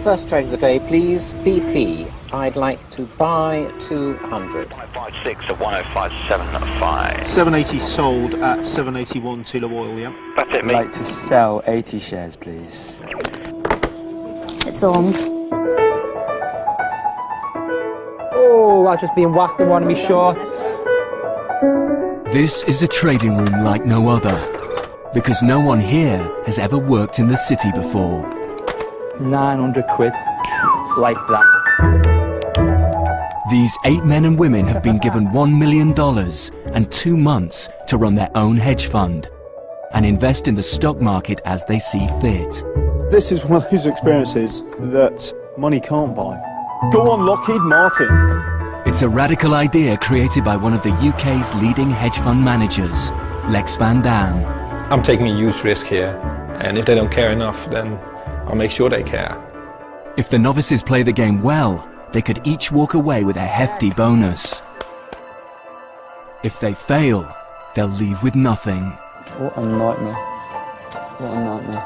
First trade of the day, please. BP. I'd like to buy 200. 556 at 105.75. 780 sold at 781 Tula Oil, yeah? That's it, I'd mate. like to sell 80 shares, please. It's on. Oh, I've just been whacked in one of my shorts. This is a trading room like no other, because no one here has ever worked in the city before. 900 quid, like that. These 8 men and women have been given $1 million and 2 months to run their own hedge fund and invest in the stock market as they see fit. This is one of those experiences that money can't buy. Go on, Lockheed Martin. It's a radical idea created by one of the UK's leading hedge fund managers, Lex Van Dam. I'm taking a huge risk here, and if they don't care enough, then I'll make sure they care. If the novices play the game well, they could each walk away with a hefty bonus. If they fail, they'll leave with nothing. What a nightmare. What a nightmare.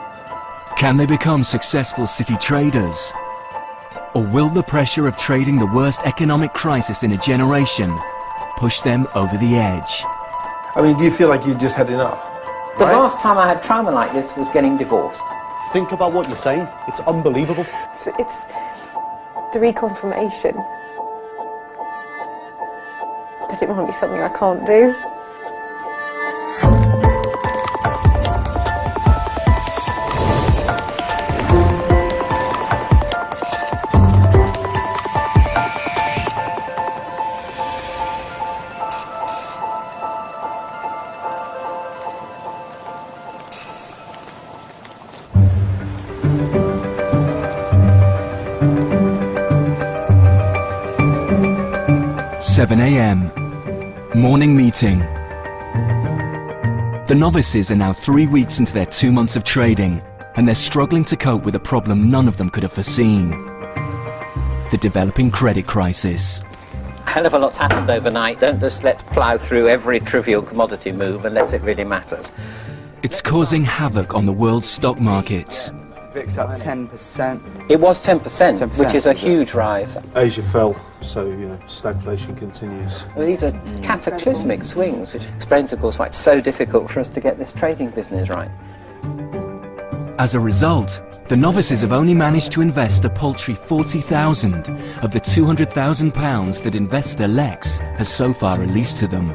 Can they become successful city traders? Or will the pressure of trading the worst economic crisis in a generation push them over the edge? I mean, do you feel like you just had enough? The last time I had trauma like this was getting divorced. Think about what you're saying. It's unbelievable. It's the reconfirmation that it might be something I can't do. 7 a.m. Morning meeting. The novices are now 3 weeks into their 2 months of trading, and they're struggling to cope with a problem none of them could have foreseen: the developing credit crisis. A hell of a lot's happened overnight. Don't just let's plough through every trivial commodity move unless it really matters. It's causing havoc on the world's stock markets. VIX up 10%. It was 10%, 10%, which is a huge rise. Asia fell, so, stagflation continues. Well, these are cataclysmic swings, which explains, of course, why it's so difficult for us to get this trading business right. As a result, the novices have only managed to invest a paltry 40,000 of the £200,000 that investor Lex has so far released to them.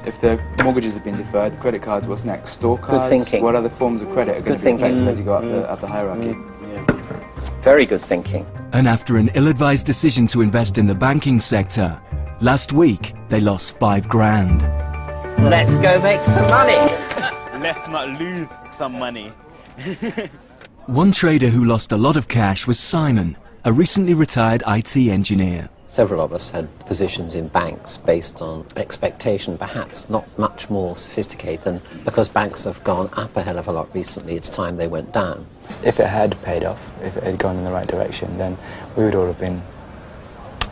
If the mortgages have been deferred, credit cards, what's next? Store cards? Good thinking. What other forms of credit are going to be affected as you go up the hierarchy? Very good thinking. And after an ill-advised decision to invest in the banking sector, last week they lost £5,000. Let's go make some money. Let's not lose some money. One trader who lost a lot of cash was Simon, a recently retired IT engineer. Several of us had positions in banks based on expectation, perhaps not much more sophisticated than because banks have gone up a hell of a lot recently, it's time they went down. If it had paid off, if it had gone in the right direction, then we would all have been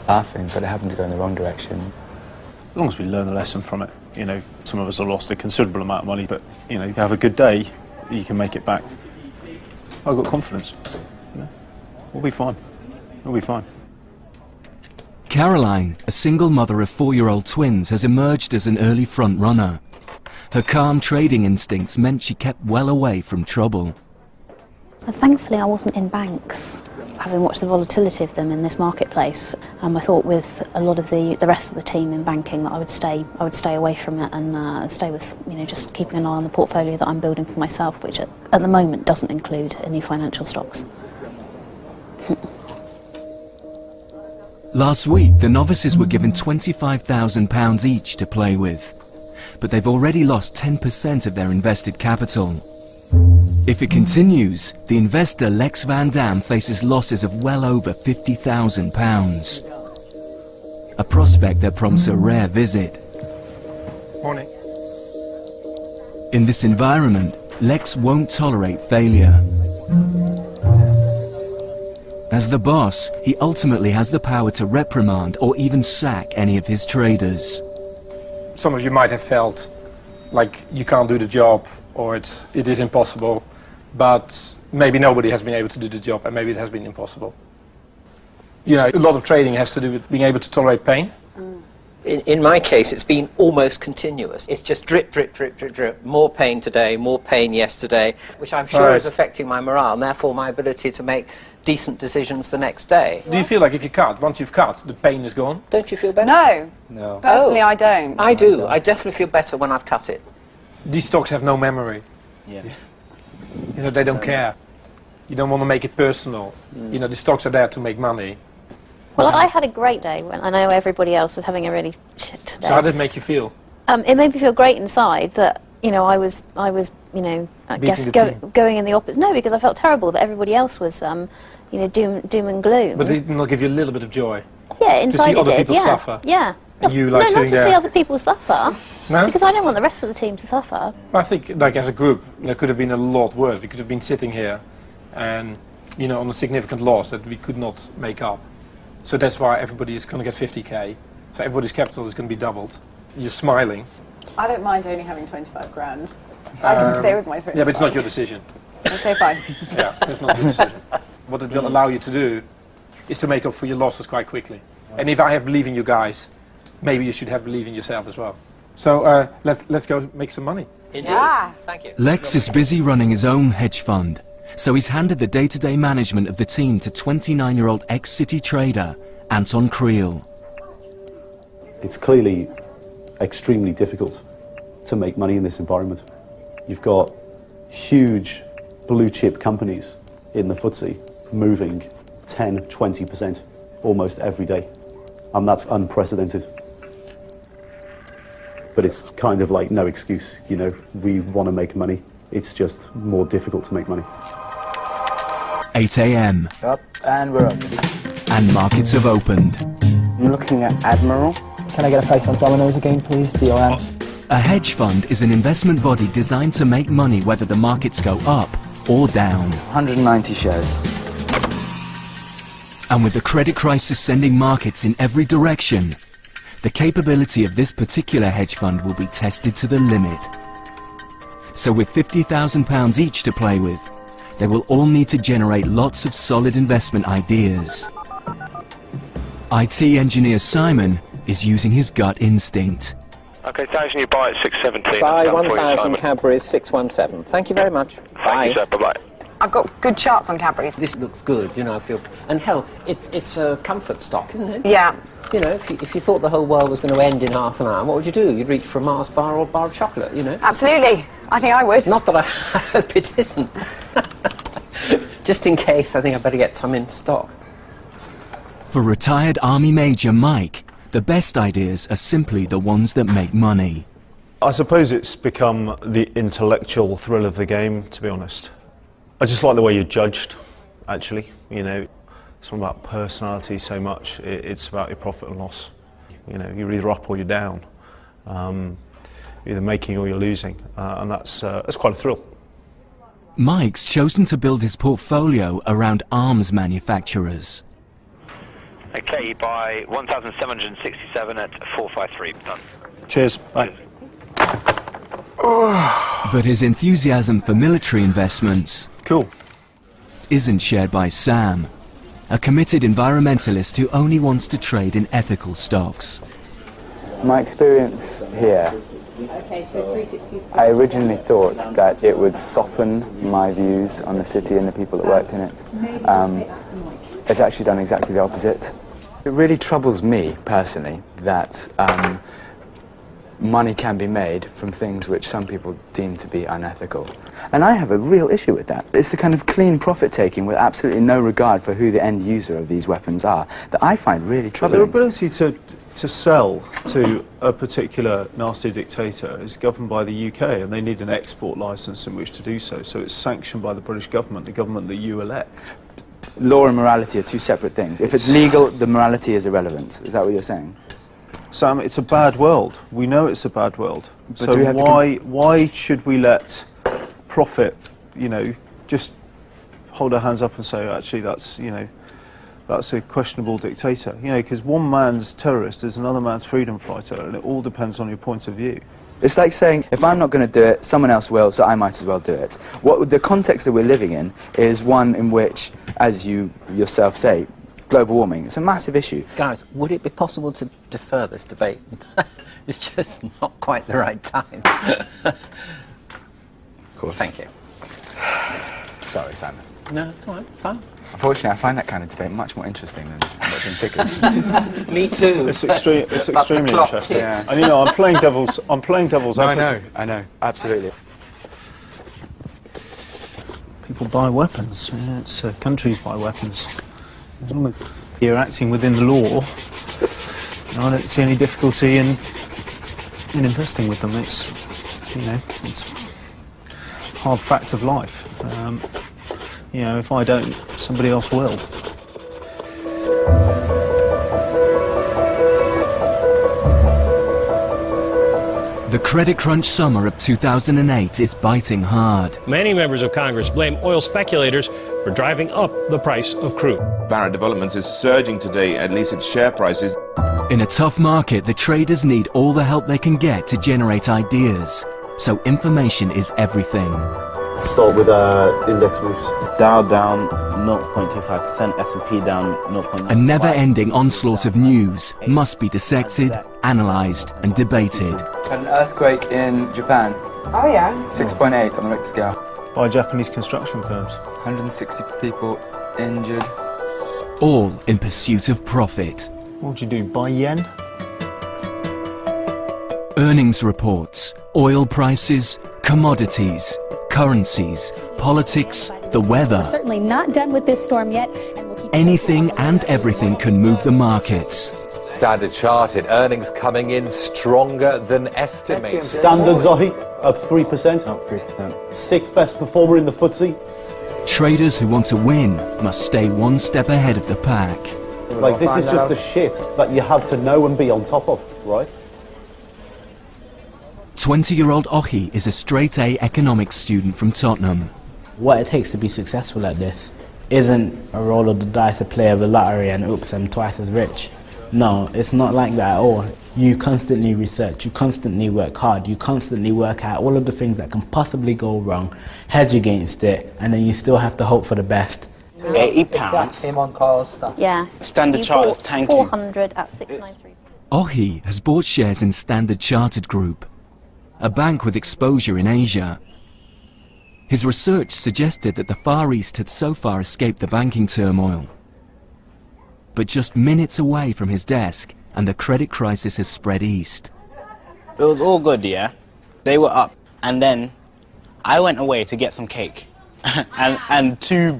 laughing, but it happened to go in the wrong direction. As long as we learn a lesson from it, some of us have lost a considerable amount of money, but, you have a good day, you can make it back. I've got confidence. We'll be fine. We'll be fine. Caroline, a single mother of 4-year-old twins, has emerged as an early front-runner. Her calm trading instincts meant she kept well away from trouble. And thankfully I wasn't in banks. Having watched the volatility of them in this marketplace, I thought with a lot of the rest of the team in banking that I would stay away from it and stay with just keeping an eye on the portfolio that I'm building for myself, which at the moment doesn't include any financial stocks. Last week, the novices were given £25,000 each to play with, but they've already lost 10% of their invested capital. If it continues, the investor Lex Van Dam faces losses of well over £50,000. A prospect that prompts a rare visit. Morning. In this environment, Lex won't tolerate failure. As the boss, he ultimately has the power to reprimand or even sack any of his traders. Some of you might have felt like you can't do the job or it is impossible, but maybe nobody has been able to do the job and maybe it has been impossible. You know, a lot of trading has to do with being able to tolerate pain. In my case, it's been almost continuous. It's just drip, drip, drip, drip, drip. More pain today, more pain yesterday, which I'm sure is affecting my morale, and therefore my ability to make decent decisions the next day. Do you feel like if you cut, once you've cut, the pain is gone? Don't you feel better? No. No. Personally, I don't. I do. I definitely feel better when I've cut it. These stocks have no memory. Yeah. You know, they don't care. You don't want to make it personal. You know, the stocks are there to make money. Well, I had a great day when I know everybody else was having a really shit day. So how did it make you feel? It made me feel great inside that, you know, I was, you know, I guess going in the opposite. No, because I felt terrible that everybody else was, you know, doom and gloom. But it didn't give you a little bit of joy? Yeah, inside to see other it did. people suffer? Yeah. And you like no, sitting not to there? see other people suffer. No? Because I don't want the rest of the team to suffer. I think, like, as a group, it could have been a lot worse. We could have been sitting here and, you know, on a significant loss that we could not make up. So that's why everybody is going to get 50k. So everybody's capital is going to be doubled. You're smiling. I don't mind only having 25 grand. I can stay with my 25. Yeah, but it's not your decision. Okay, fine. Yeah, it's not your decision. What it will allow you to do is to make up for your losses quite quickly. And if I have belief in you guys, maybe you should have belief in yourself as well. So let's go make some money. Indeed. Yeah. Thank you. Lex is busy running his own hedge fund, so he's handed the day-to-day management of the team to 29-year-old ex-City trader, Anton Creel. It's clearly extremely difficult to make money in this environment. You've got huge blue-chip companies in the FTSE moving 10, 20% almost every day, and that's unprecedented. But it's kind of like no excuse, you know, we want to make money. It's just more difficult to make money. 8 a.m. Up, and we're up. and markets have opened. I'm looking at Admiral. Can I get a price on Domino's again, please? DOM. A hedge fund is an investment body designed to make money whether the markets go up or down. 190 shares. And with the credit crisis sending markets in every direction, the capability of this particular hedge fund will be tested to the limit. So with £50,000 each to play with, they will all need to generate lots of solid investment ideas. IT engineer Simon is using his gut instinct. Okay, 1,000 you buy at 617. Buy 1,000 Cadbury's 617. Thank you very much. Thank you, sir. Bye-bye. I've got good charts on Cadbury's. This looks good, you know, I feel... And hell, it's a comfort stock, isn't it? Yeah. You know, if you thought the whole world was going to end in half an hour, what would you do? You'd reach for a Mars bar or a bar of chocolate, you know? Absolutely. I think I would. Not that I hope it isn't. Just in case, I think I'd better get some in stock. For retired Army Major Mike, the best ideas are simply the ones that make money. I suppose it's become the intellectual thrill of the game, to be honest. I just like the way you're judged, actually. You know, it's not about personality so much, it's about your profit and loss. You know, you're either up or you're down. You're either making or you're losing, and that's quite a thrill. Mike's chosen to build his portfolio around arms manufacturers. Okay, you buy 1,767 at 453. Done. Cheers. Bye. But his enthusiasm for military investments isn't shared by Sam, a committed environmentalist who only wants to trade in ethical stocks. My experience here, I originally thought that it would soften my views on the city and the people that worked in it. It's actually done exactly the opposite. It really troubles me, personally, that money can be made from things which some people deem to be unethical. And I have a real issue with that. It's the kind of clean profit-taking with absolutely no regard for who the end user of these weapons are that I find really troubling. Their ability to sell to a particular nasty dictator is governed by the UK, and they need an export licence in which to do so. So it's sanctioned by the British government, the government that you elect. Law and morality are two separate things. If it's legal, the morality is irrelevant. Is that what you're saying? Sam, it's a bad world. We know it's a bad world. But so why should we let profit, you know, just hold our hands up and say, actually, that's, you know, that's a questionable dictator? You know, because one man's terrorist is another man's freedom fighter, and it all depends on your point of view. It's like saying, if I'm not going to do it, someone else will, so I might as well do it. What the context that we're living in is one in which, as you yourself say, global warming. It's a massive issue. Guys, would it be possible to defer this debate? It's just not quite the right time. Of course. Thank you. Sorry, Simon. No, it's all right, fine. Unfortunately, I find that kind of debate much more interesting than watching tickets. Me too. It's extremely interesting. Yeah. And you know, I'm playing devil's advocate. I know, absolutely. People buy weapons. Countries buy weapons. As long as you're acting within the law, I don't see any difficulty in investing with them. It's hard facts of life. If I don't, somebody else will. The credit crunch summer of 2008 is biting hard. Many members of Congress blame oil speculators for driving up the price of crude. Barrett Developments is surging today, at least its share prices. In a tough market, the traders need all the help they can get to generate ideas. So information is everything. Start with index moves. Dow down 0.25%, S&P down 0.95%. A never-ending onslaught of news must be dissected, analysed and debated. An earthquake in Japan. Oh yeah. 6.8 on the Richter scale. By Japanese construction firms. 160 people injured. All in pursuit of profit. What would you do, buy yen? Earnings reports, oil prices, commodities, currencies, politics, the weather. We're certainly not done with this storm yet. And we'll keep Anything and everything can move the markets. Standard Chartered earnings coming in stronger than estimated. Standard Zohi up 3%. Up 3%. Sixth best performer in the FTSE. Traders who want to win must stay one step ahead of the pack. Like, this is just the shit that you have to know and be on top of, right? 20-year-old Ohi is a straight-A economics student from Tottenham. What it takes to be successful at this isn't a roll of the dice, a play of the lottery and oops, I'm twice as rich. No, it's not like that at all. You constantly research, you constantly work hard, you constantly work out all of the things that can possibly go wrong, hedge against it, and then you still have to hope for the best. £80. Him on cars stuff. Yeah. Standard Chartered, thank you. 400 at 693. Ohi has bought shares in Standard Chartered Group, a bank with exposure in Asia. His research suggested that the Far East had so far escaped the banking turmoil. But just minutes away from his desk, and the credit crisis has spread east. It was all good, yeah? They were up, and then I went away to get some cake. and two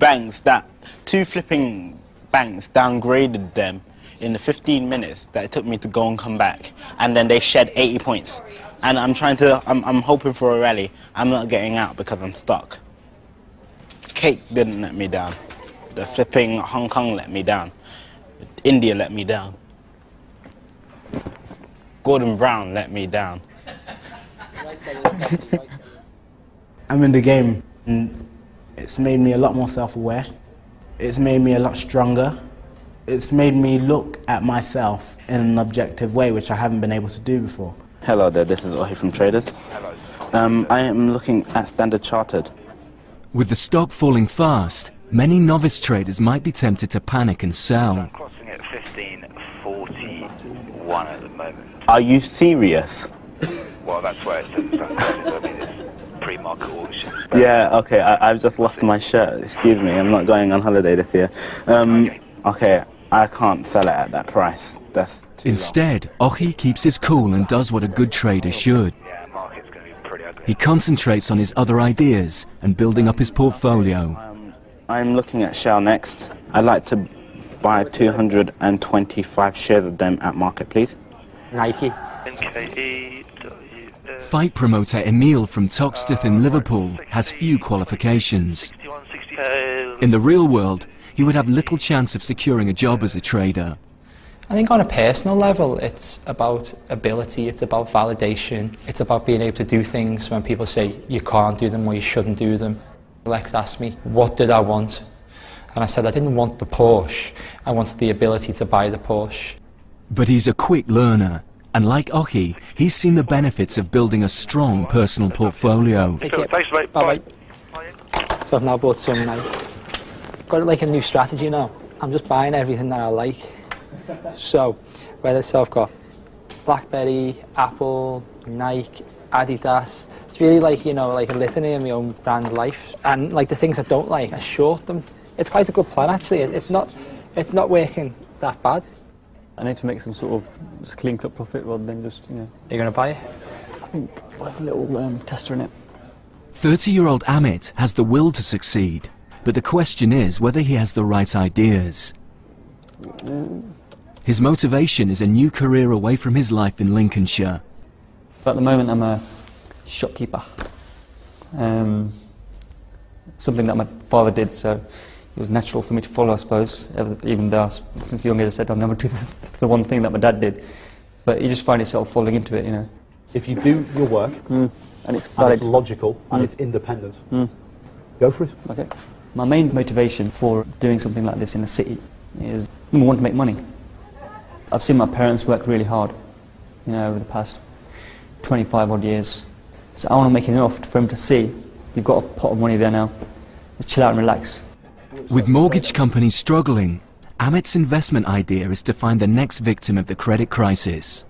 flipping banks downgraded them in the 15 minutes that it took me to go and come back. And then they shed 80 points. And I'm hoping for a rally. I'm not getting out because I'm stuck. Cake didn't let me down. The flipping Hong Kong let me down. India let me down. Gordon Brown let me down. I'm in the game, and it's made me a lot more self-aware. It's made me a lot stronger. It's made me look at myself in an objective way, which I haven't been able to do before. Hello there, this is Ohi from Traders. Hello. I am looking at Standard Chartered. With the stock falling fast, many novice traders might be tempted to panic and sell. I'm crossing at 15.41 at the moment. Are you serious? Well, that's where it's I mean, it's pre-market auction. Yeah, okay, I've just lost my shirt, excuse me, I'm not going on holiday this year. Okay, I can't sell it at that price. That's Instead, Ohi keeps his cool and does what a good trader should. He concentrates on his other ideas and building up his portfolio. I'm looking at Shell next. I'd like to buy 225 shares of them at market, please. Nike. Fight promoter Emil from Toxteth in Liverpool has few qualifications. In the real world, he would have little chance of securing a job as a trader. I think on a personal level, it's about ability, it's about validation, it's about being able to do things when people say you can't do them or you shouldn't do them. Lex asked me, what did I want? And I said I didn't want the Porsche, I wanted the ability to buy the Porsche. But he's a quick learner, and like Ohi, he's seen the benefits of building a strong personal portfolio. Take care. Thanks, mate. Bye-bye. So I've now bought some, got like a new strategy now. I'm just buying everything that I like. So, whether it's I've got BlackBerry, Apple, Nike, Adidas, it's really like, you know, like a litany of my own brand of life. And like the things I don't like, I short them. It's quite a good plan actually. It's not working that bad. I need to make some sort of just clean cut profit rather than just, you know. Are you going to buy it? I think with a little tester in it. 30-year-old Amit has the will to succeed, but the question is whether he has the right ideas. His motivation is a new career away from his life in Lincolnshire. At the moment I'm a shopkeeper. Something that my father did, so it was natural for me to follow, I suppose, even though since a young age I said I'll never do the one thing that my dad did. But you just find yourself falling into it, you know. If you do your work, and it's logical, and it's independent, go for it. Okay. My main motivation for doing something like this in the city is I want to make money. I've seen my parents work really hard, you know, over the past 25 odd years. So I want to make enough for them to see, you've got a pot of money there now, just chill out and relax. With mortgage companies struggling, Amit's investment idea is to find the next victim of the credit crisis.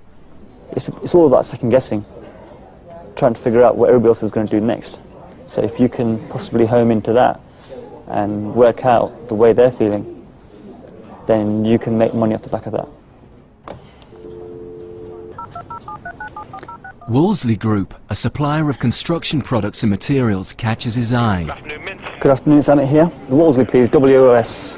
It's all about second guessing, trying to figure out what everybody else is going to do next. So if you can possibly home into that and work out the way they're feeling, then you can make money off the back of that. Wolseley Group, a supplier of construction products and materials, catches his eye. Good afternoon, it's Amit here. Wolseley, please, WOS.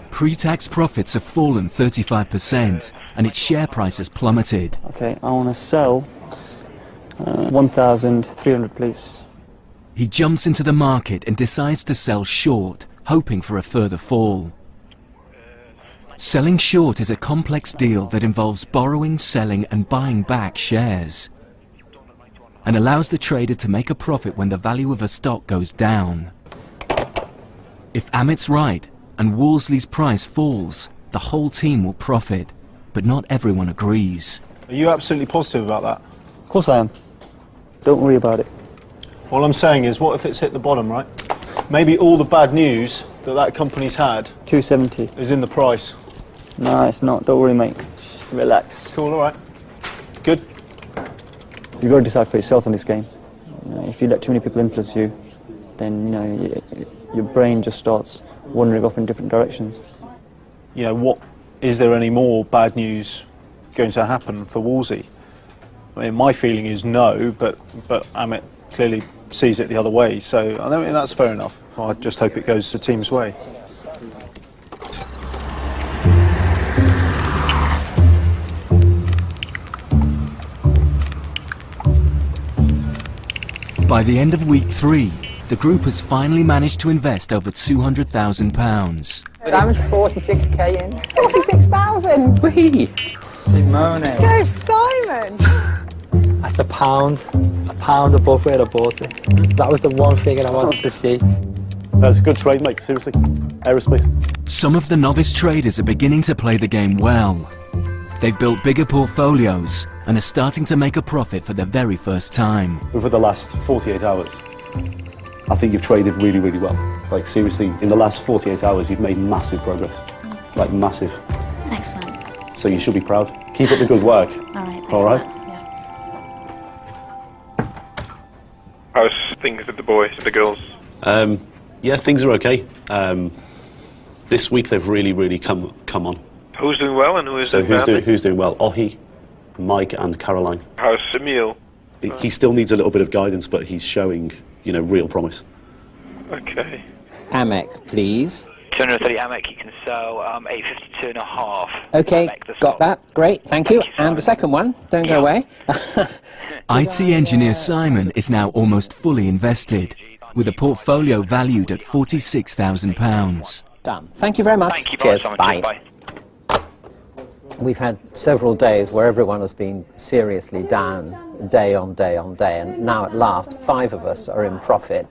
Pre-tax profits have fallen 35% and its share price has plummeted. Okay, I want to sell 1,300, please. He jumps into the market and decides to sell short, hoping for a further fall. Selling short is a complex deal that involves borrowing, selling and buying back shares, and allows the trader to make a profit when the value of a stock goes down. If Amit's right and Wolseley's price falls, the whole team will profit, but not everyone agrees. Are you absolutely positive about that? Of course I am. Don't worry about it. All I'm saying is, what if it's hit the bottom, right? Maybe all the bad news that company's had 270 is in the price. No, it's not. Don't worry, mate. Just relax. Cool, all right. Good. You've got to decide for yourself in this game. You know, if you let too many people influence you, then, you know, your brain just starts wandering off in different directions. You know, is there any more bad news going to happen for Wolsey? I mean, my feeling is no, but Amit clearly sees it the other way, so I think that's fair enough. I just hope it goes the team's way. By the end of week 3, the group has finally managed to invest over £200,000. Simon's 46k in. 46,000! Whee! Simone. Go Simon! That's a pound above where I bought it. That was the one figure I wanted to see. That's a good trade, mate, seriously. Aerospace. Some of the novice traders are beginning to play the game well. They've built bigger portfolios and are starting to make a profit for the very first time. Over the last 48 hours, I think you've traded really, really well. Like, seriously, in the last 48 hours, you've made massive progress. Like, massive. Excellent. So you should be proud. Keep up the good work. All right. All right? How's things with the boys, with the girls? Yeah, things are okay. This week they've really come on. Who's doing well and who's doing badly? Who's doing well? Ohi, Mike and Caroline. How's Emil? He still needs a little bit of guidance, but he's showing, you know, real promise. Okay. Amek, please. 230 Amek, you can sell 852 and a half. Okay, got that. Great, thank you. And the second one, don't go away. IT engineer Simon is now almost fully invested, with a portfolio valued at £46,000. Done. Thank you very much. Thank you. Cheers. Bye. Bye. We've had several days where everyone has been seriously down, day on day on day, and now at last 5 of us are in profit.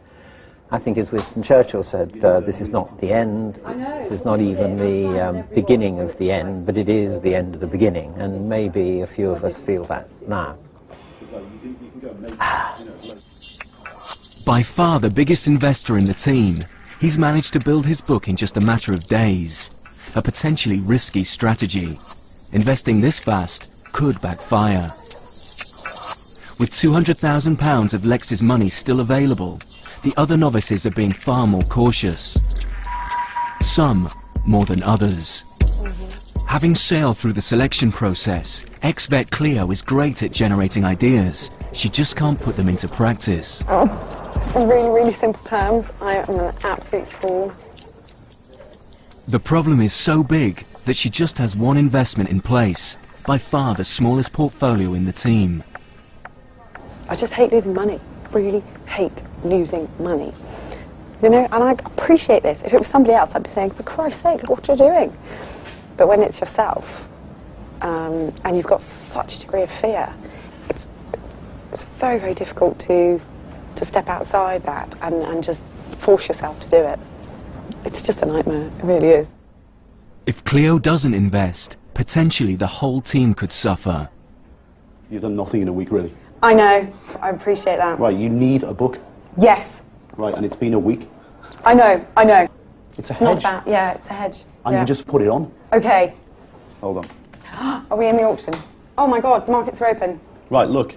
I think as Winston Churchill said, this is not the end, this is not even the beginning of the end, but it is the end of the beginning, and maybe a few of us feel that now. By far the biggest investor in the team, he's managed to build his book in just a matter of days. a potentially risky strategy. Investing this fast could backfire. With £200,000 of Lex's money still available, the other novices are being far more cautious. Some more than others. Having sailed through the selection process, ex-vet Cleo is great at generating ideas. She just can't put them into practice. In really, really simple terms, I am an absolute fool. The problem is so big that she just has one investment in place, by far the smallest portfolio in the team. I just hate losing money. Really hate losing money. You know, and I appreciate this. If it was somebody else, I'd be saying, for Christ's sake, what are you doing? But when it's yourself, and you've got such a degree of fear, it's very, very difficult to step outside that and just force yourself to do it. It's just a nightmare, it really is. If Cleo doesn't invest, potentially the whole team could suffer. You've done nothing in a week, really. I know, I appreciate that. Right, you need a book. Yes. Right, and it's been a week. I know, I know. It's a hedge. Not bad. Yeah, it's a hedge. And yeah. you just put it on. Okay. Hold on. Are we in the auction? Oh my God, the markets are open. Right, look.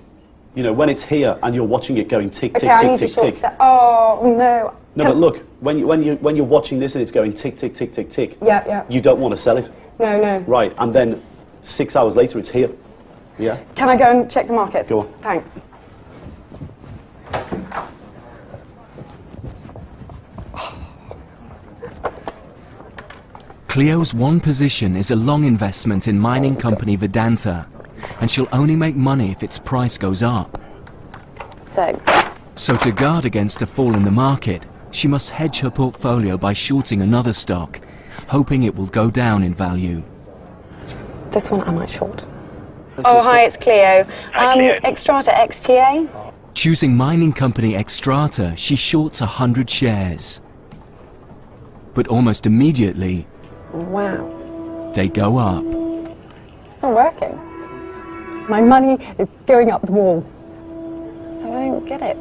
You know, when it's here and you're watching it going tick, tick, Okay, I tick, need tick, to tick. Oh no. No, but look, when you're watching this and it's going tick, tick, tick, tick, tick. Yeah, yeah. You don't want to sell it. No, no. Right, and then 6 hours later it's here. Yeah. Can I go and check the markets? Go on. Thanks. Cleo's one position is a long investment in mining company Vedanta, and she'll only make money if its price goes up. So to guard against a fall in the market, she must hedge her portfolio by shorting another stock, hoping it will go down in value. This one I might short. Oh, hi, it's Cleo. Extrata XTA. Choosing mining company Extrata, she shorts 100 shares. But almost immediately, wow, they go up. It's not working. My money is going up the wall. So I don't get it.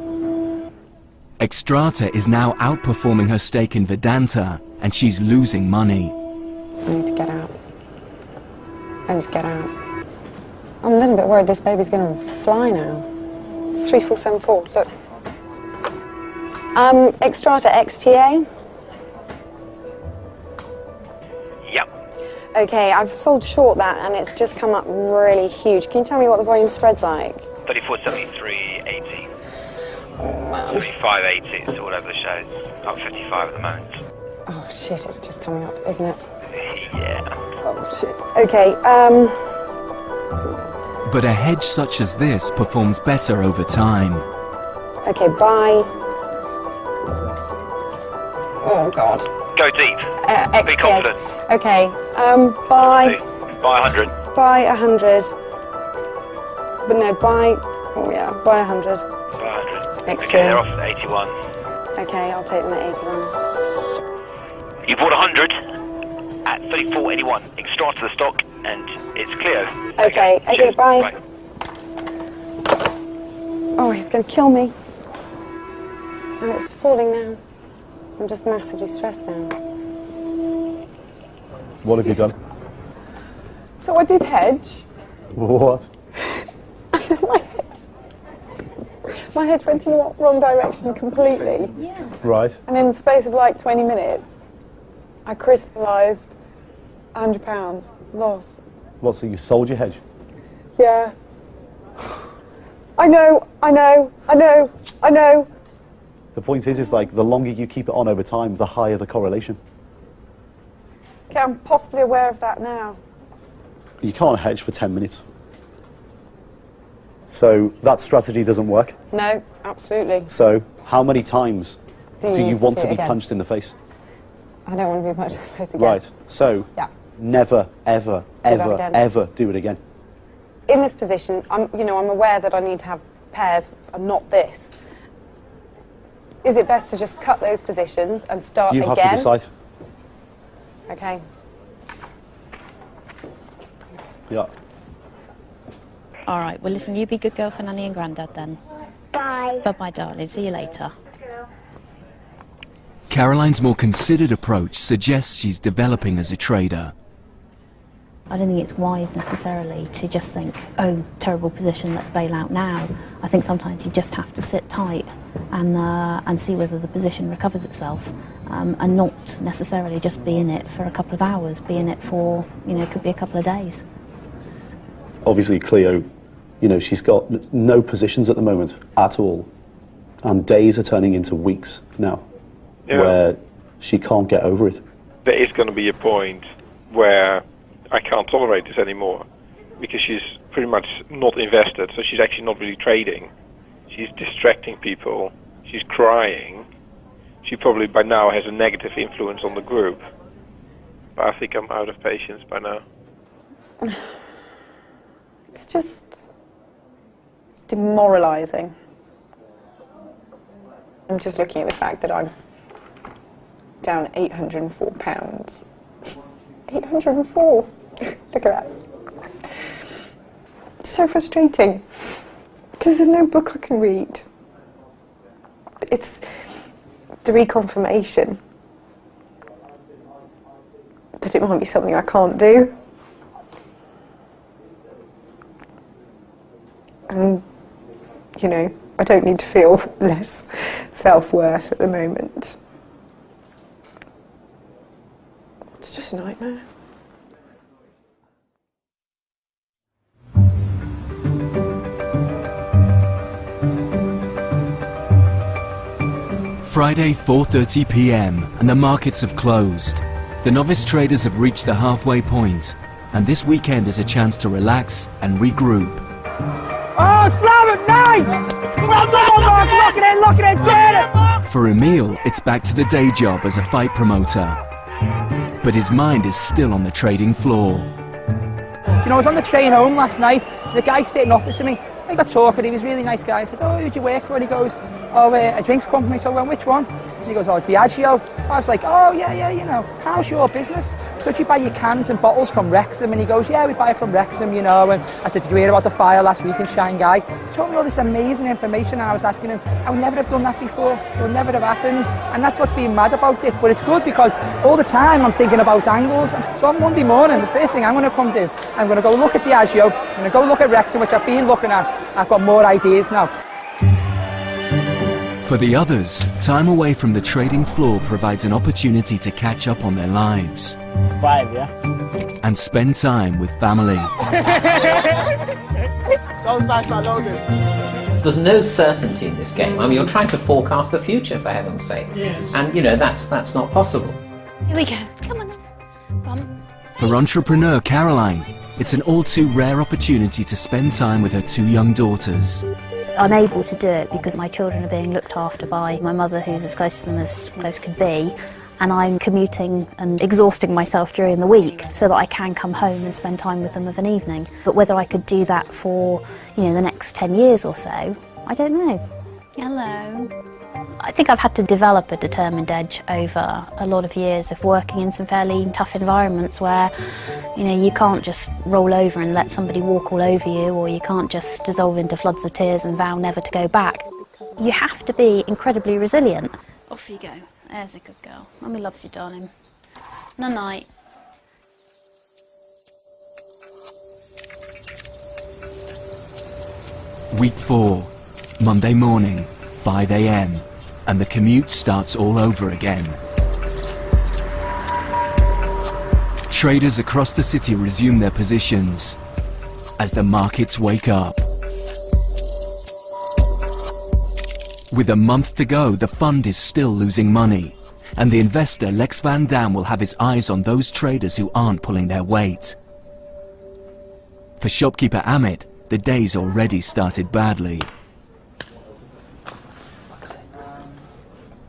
Extrata is now outperforming her stake in Vedanta, and she's losing money. I need to get out. I need to get out. I'm a little bit worried this baby's going to fly now. It's 3474, look. Extrata XTA. Yep. Okay, I've sold short that and it's just come up really huge. Can you tell me what the volume spread's like? 34.73.80. Oh, man. 35.80, so whatever the shows. Up 55 at the moment. Oh, shit, it's just coming up, isn't it? Yeah. Oh, shit. Okay, But a hedge such as this performs better over time. Okay, bye. Oh, God. Go deep. XTA. Be confident. Okay, buy. Buy 100. Buy 100. But no, buy. Oh yeah, buy 100. Buy 100. XTA. Okay, they're off at 81. Okay, I'll take them at 81. You bought 100 at 34.81. Extrata the stock, and it's Cleo. Okay, okay, bye. Oh, he's going to kill me. And it's falling now. I'm just massively stressed now. What have you done? So I did hedge. What? My hedge went in the wrong direction completely. Yeah. Right. And in the space of like 20 minutes, I crystallised £100 loss. What, so you sold your hedge? Yeah. I know. The point is like, the longer you keep it on over time, the higher the correlation. Okay, I'm possibly aware of that now. You can't hedge for 10 minutes. So that strategy doesn't work. No, absolutely. So how many times do you need want see to it be again? punched in the face? I don't want to be punched in the face again. Right. So Yeah. never, ever, that ever, again. ever do it again. In this position, I'm aware that I need to have pairs and not this. Is it best to just cut those positions and start You again? have to decide. Okay. Yeah. All right, well, listen, you be a good girl for Nanny and Grandad then. Bye. Bye-bye, darling. See you later. Caroline's more considered approach suggests she's developing as a trader. I don't think it's wise necessarily to just think, oh, terrible position, let's bail out now. I think sometimes you just have to sit tight and see whether the position recovers itself, and not necessarily just be in it for a couple of hours, be in it for, it could be a couple of days. Obviously, Cleo, she's got no positions at the moment at all, and days are turning into weeks now, where she can't get over it. There is going to be a point where I can't tolerate this anymore, because she's pretty much not invested, so she's actually not really trading. She's distracting people, she's crying. She probably by now has a negative influence on the group. But I think I'm out of patience by now. It's demoralising. I'm just looking at the fact that I'm down £804. 804. Look at that. It's so frustrating because there's no book I can read. It's the reconfirmation that it might be something I can't do. And, I don't need to feel less self-worth at the moment. It's just a nightmare. Friday, 4:30 p.m, and the markets have closed. The novice traders have reached the halfway point, and this weekend is a chance to relax and regroup. Oh, slam it, nice! Well done, Mark, look at it, turn it! For Emil, it's back to the day job as a fight promoter. But his mind is still on the trading floor. I was on the train home last night. There's a guy sitting opposite me. I got talking, he was a really nice guy. I said, oh, who'd you work for? And he goes, oh, a drinks company. So I went, which one? And he goes, oh, Diageo. I was like, oh, yeah, how's your business? So do you buy your cans and bottles from Wrexham? And he goes, yeah, we buy from Wrexham, And I said, did you hear about the fire last week in Shanghai? He told me all this amazing information, and I was asking him, I would never have done that before. It would never have happened. And that's what's been mad about this. But it's good because all the time I'm thinking about angles. So on Monday morning, the first thing I'm going to come do, I'm going to go look at Diageo, I'm going to go look at Wrexham, which I've been looking at. I've got more ideas now. For the others, time away from the trading floor provides an opportunity to catch up on their lives. 5, yeah? And spend time with family. There's no certainty in this game. I mean, you're trying to forecast the future, for heaven's sake. Yes. And, that's not possible. Here we go. Come on then. Bum. For entrepreneur Caroline, it's an all too rare opportunity to spend time with her 2 young daughters. I'm able to do it because my children are being looked after by my mother, who's as close to them as close could be, and I'm commuting and exhausting myself during the week so that I can come home and spend time with them of an evening. But whether I could do that for, the next 10 years or so, I don't know. Hello. I think I've had to develop a determined edge over a lot of years of working in some fairly tough environments where, you can't just roll over and let somebody walk all over you, or you can't just dissolve into floods of tears and vow never to go back. You have to be incredibly resilient. Off you go. There's a good girl. Mummy loves you, darling. Night-night. Week 4, Monday morning, 5 a.m, and the commute starts all over again. Traders across the city resume their positions as the markets wake up. With a month to go, the fund is still losing money, and the investor Lex Van Dam will have his eyes on those traders who aren't pulling their weight. For shopkeeper Amit, the day's already started badly.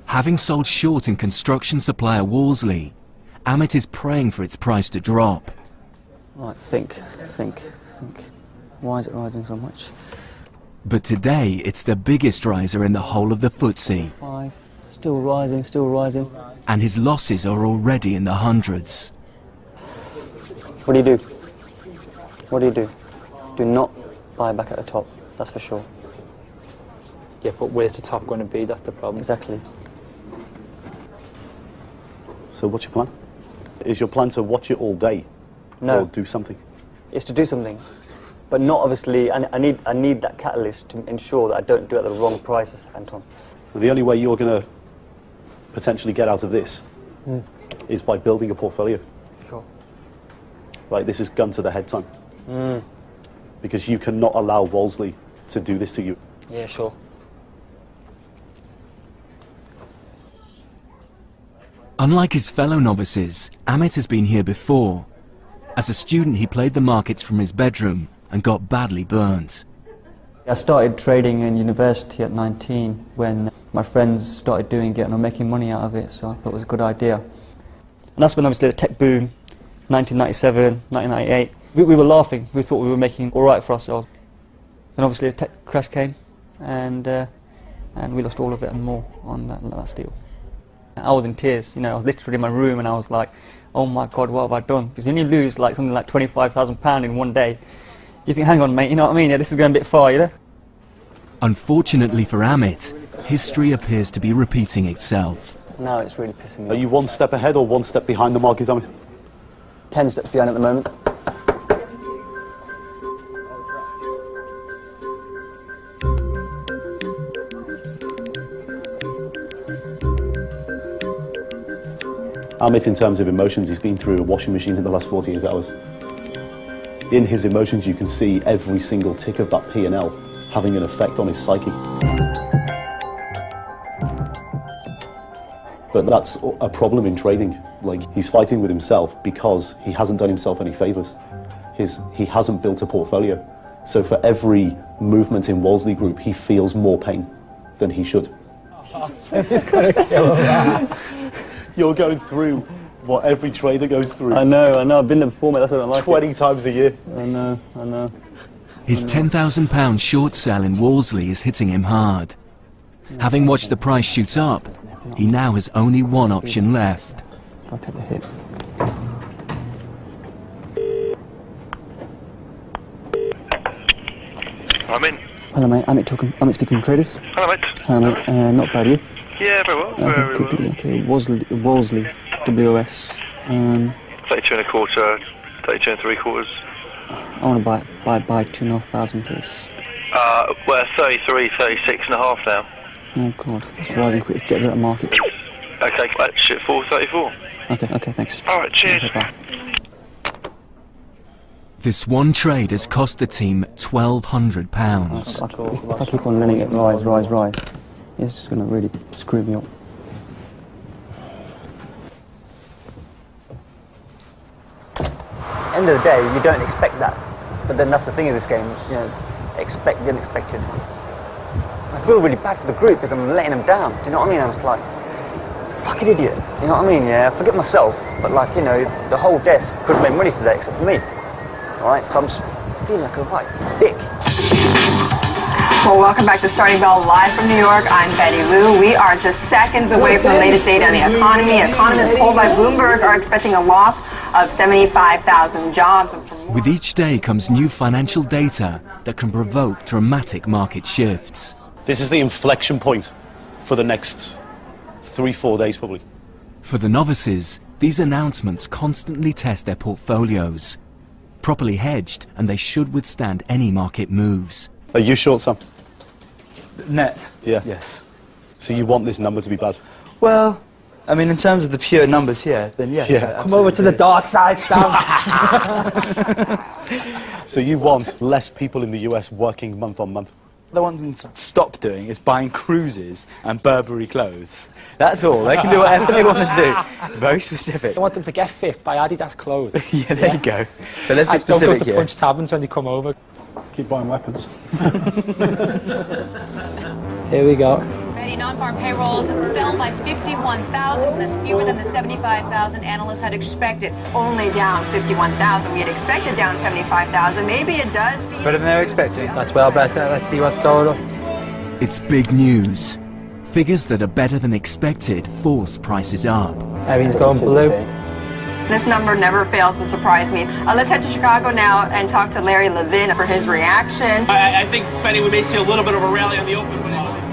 Having sold short in construction supplier Wolseley, Amit is praying for its price to drop. Right, think. Why is it rising so much? But today, it's the biggest riser in the whole of the FTSE. 5, still rising. And his losses are already in the hundreds. What do you do? Do not buy back at the top, that's for sure. Yeah, but where's the top going to be? That's the problem. Exactly. So what's your plan? Is your plan to watch it all day? No. Or do something? It's to do something, but not obviously. I need that catalyst to ensure that I don't do it at the wrong prices, Anton. The only way you're going to potentially get out of this is by building a portfolio. Sure. Like, this is gun to the head time. Because you cannot allow Wolseley to do this to you. Yeah, sure. Unlike his fellow novices, Amit has been here before. As a student, he played the markets from his bedroom and got badly burnt. I started trading in university at 19 when my friends started doing it and were making money out of it, so I thought it was a good idea. And that's when obviously the tech boom, 1997, 1998, we were laughing. We thought we were making all right for ourselves. And obviously the tech crash came, and we lost all of it and more on that last deal. I was in tears, you know, I was literally in my room and I was like, oh my God, what have I done? Because when you lose like something like £25,000 in one day, you think, hang on mate, you know what I mean? Yeah, this is going a bit far, you know? Unfortunately for Amit, history appears to be repeating itself. Now it's really pissing me off. Are you one step ahead or one step behind the market, Amit? 10 steps behind at the moment. Amit, in terms of emotions, he's been through a washing machine in the last 48 hours. In his emotions, you can see every single tick of that P&L having an effect on his psyche. But that's a problem in trading. Like, he's fighting with himself because he hasn't done himself any favours. He hasn't built a portfolio. So for every movement in Wolseley Group, he feels more pain than he should. He's gonna kill him. You're going through what every trader goes through. I know, I've been there before, mate, that's what I like 20 times a year. I know. His £10,000 short sell in Wolseley is hitting him hard. Having watched the price shoot up, he now has only one option left. I'll take the hit. I'm in. Hello mate, Amit speaking from Traders. Hello mate. Hello mate, not bad, you? Yeah, very well, very well. Okay, Wolseley, WOS. 32 and a quarter, 32 and 3/4. I want to buy 2,500 please. We're 33, 36 and a half now. Oh God, it's rising quick. Get rid of that market. Okay, that's it, 434. Okay, thanks. Alright, cheers. Okay, bye. This one trade has cost the team £1,200. If I keep on letting it rise, it's just going to really screw me up. End of the day, you don't expect that. But then that's the thing of this game, you know, expect the unexpected. I feel really bad for the group because I'm letting them down. Do you know what I mean? I'm just like, fucking idiot. You know what I mean? Yeah, I forget myself, but like, you know, the whole desk could have made money today except for me. Alright, so I'm just feeling like a right dick. Well, welcome back to Starting Bell live from New York. I'm Betty Lou. We are just seconds away from the latest data on the economy. Economists polled by Bloomberg are expecting a loss of 75,000 jobs. With each day comes new financial data that can provoke dramatic market shifts. This is the inflection point for the next 3-4 days, probably. For the novices, these announcements constantly test their portfolios. Properly hedged, and they should withstand any market moves. Are you short, Sam? Net? Yeah. Yes. So you want this number to be bad? Well, I mean, in terms of the pure numbers here, then yes. Yeah. Come over to the dark side, Sam. So you want less people in the US working month on month? The one thing to stop doing is buying cruises and Burberry clothes. That's all. They can do whatever they want to do. It's very specific. I want them to get fit by Adidas clothes. Yeah, there you go. So let's be Don't specific go to here. Punch Taverns when they come over. Keep buying weapons. Here we go. Many non-farm payrolls fell by 51,000. That's fewer than the 75,000 analysts had expected. Only down 51,000. We had expected down 75,000. Maybe it does. Better than they were expecting. That's well better. Let's see what's going on. It's big news. Figures that are better than expected force prices up. Everything's going blue. This number never fails to surprise me. Let's head to Chicago now and talk to Larry Levin for his reaction. I think, Benny, we may see a little bit of a rally on the open.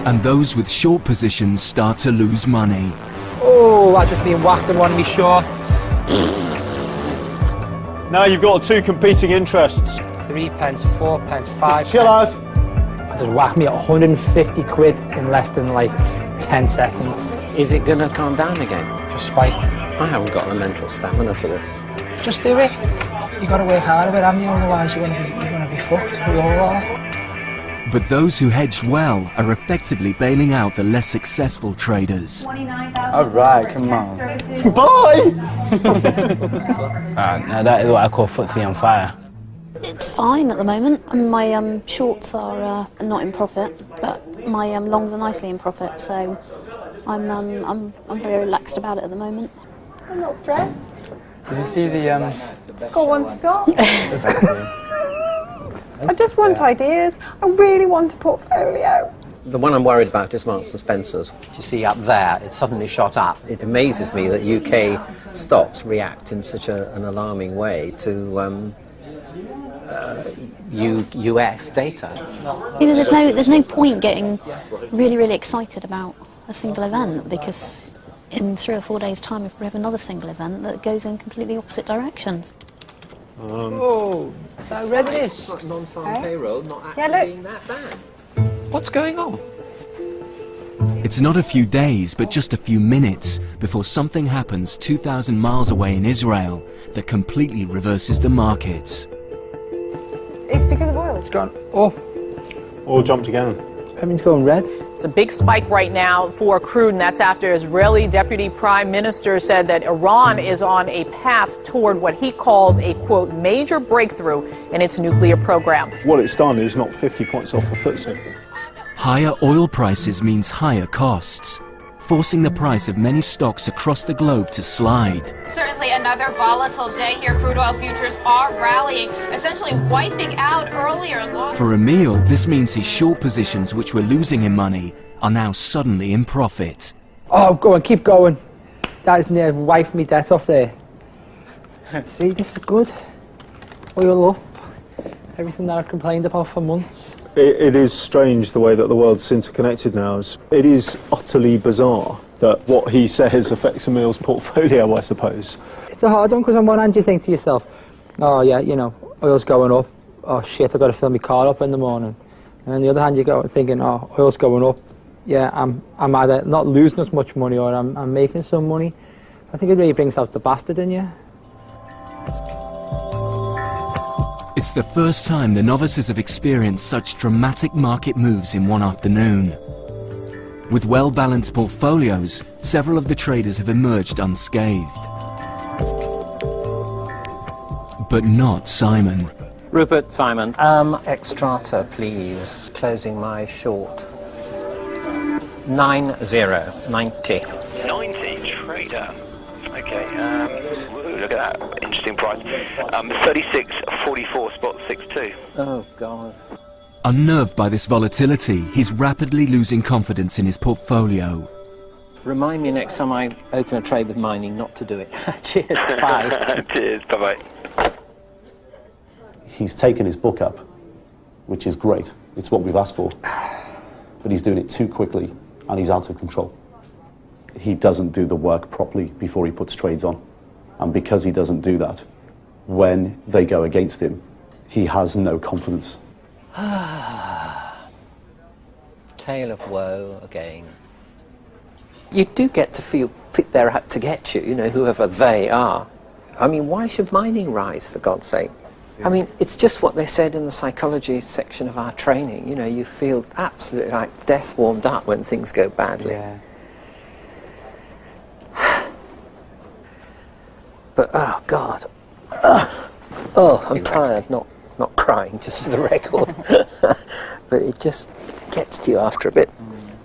And those with short positions start to lose money. Oh, Oh, I've just been whacked in one of my shorts. Now you've got two competing interests. 3 pence, 4 pence, 5 Just chill pence. out. I just whacked me at 150 quid in less than like 10 seconds. Is it going to calm down again? Just spike. I haven't got the mental stamina for this. Just do it. You got to work hard at it, haven't you? Otherwise you're gonna be fucked. We all are. But those who hedged well are effectively bailing out the less successful traders. Alright, come on. Bye! Now that is what I call footsie on fire. It's fine at the moment. I mean, my shorts are not in profit, but my longs are nicely in profit. So I'm very relaxed about it at the moment. I'm not stressed. Did you see the Just got one stop. I just want ideas. I really want a portfolio. The one I'm worried about is Marks and Spencer's. You see up there, it's suddenly shot up. It amazes me that UK stocks react in such an alarming way to US data. You know, there's no point getting really excited about a single event, because in 3 or 4 days' time, if we have another single event that goes in completely opposite directions. Oh, is that red it is? Like non-farm payroll not actually Yeah, look. being that bad. What's going on? It's not a few days, but just a few minutes before something happens 2,000 miles away in Israel that completely reverses the markets. It's because of oil. It's gone. Oh, All jumped again. everything's going red. It's a big spike right now for crude, and that's after Israeli Deputy Prime Minister said that Iran is on a path toward what he calls a, quote, major breakthrough in its nuclear program. What it's done is knocked 50 points off the FTSE. Higher oil prices means higher costs, forcing the price of many stocks across the globe to slide. Certainly another volatile day here. Crude oil futures are rallying, essentially wiping out earlier losses. For Emil, this means his short positions, which were losing him money, are now suddenly in profit. Oh, go on, keep going. That is near wiped me debt off there. See, this is good. Oil up. Everything that I've complained about for months. It is strange the way that the world's interconnected now. It is utterly bizarre that what he says affects Emil's portfolio, I suppose. It's a hard one, because on one hand you think to yourself, oh yeah, you know, oil's going up. Oh shit, I've got to fill my car up in the morning. And on the other hand you go thinking, oh, oil's going up. Yeah, I'm either not losing as much money or I'm making some money. I think it really brings out the bastard in you. It's the first time the novices have experienced such dramatic market moves in one afternoon. With well-balanced portfolios, several of the traders have emerged unscathed. But not Simon. Rupert, Simon, extrata, please. Closing my short. 90. 90 trader. Okay, ooh, look at that interesting price. 36.44 spot 62. Oh God. Unnerved by this volatility, he's rapidly losing confidence in his portfolio. Remind me next time I open a trade with mining not to do it. Cheers, bye. Cheers, bye-bye. He's taken his book up, which is great. It's what we've asked for. But he's doing it too quickly, and he's out of control. He doesn't do the work properly before he puts trades on. And because he doesn't do that, when they go against him, he has no confidence. Tale of woe again. You do get to feel they're out to get you, you know, whoever they are. I mean, why should mining rise, for God's sake? I mean, it's just what they said in the psychology section of our training. You know, you feel absolutely like death warmed up when things go badly. Yeah. But, oh, God. Oh, I'm tired, not crying, just for the record. But it just gets to you after a bit.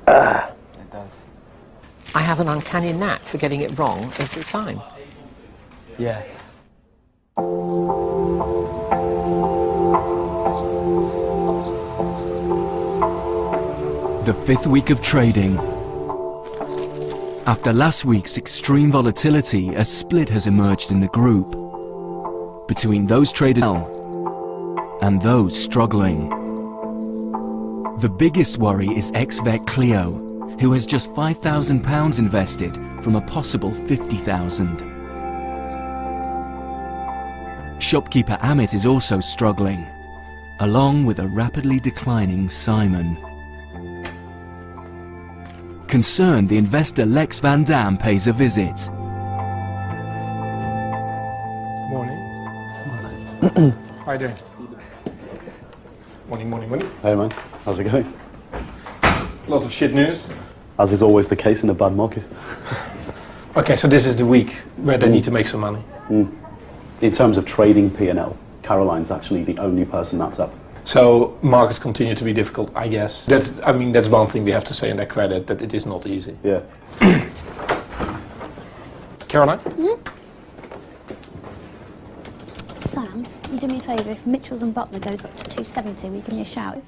It does. I have an uncanny knack for getting it wrong every time. Yeah. The fifth week of trading. After last week's extreme volatility, a split has emerged in the group between those traders and those struggling. The biggest worry is ex-vet Clio, who has just £5,000 invested from a possible £50,000. Shopkeeper Amit is also struggling, along with a rapidly declining Simon. Concerned, the investor Lex Van Dam pays a visit. Morning. How are you doing? Morning, morning, morning. Hey man, how's it going? Lots of shit news. As is always the case in a bad market. Okay, so this is the week where they need to make some money. In terms of trading P&L, Caroline's actually the only person that's up. So markets continue to be difficult, I guess. That's one thing we have to say in their credit, that it is not easy. Yeah. Caroline? Sam, you do me a favour, if Mitchells and Butler goes up to 270, will you give me a shout?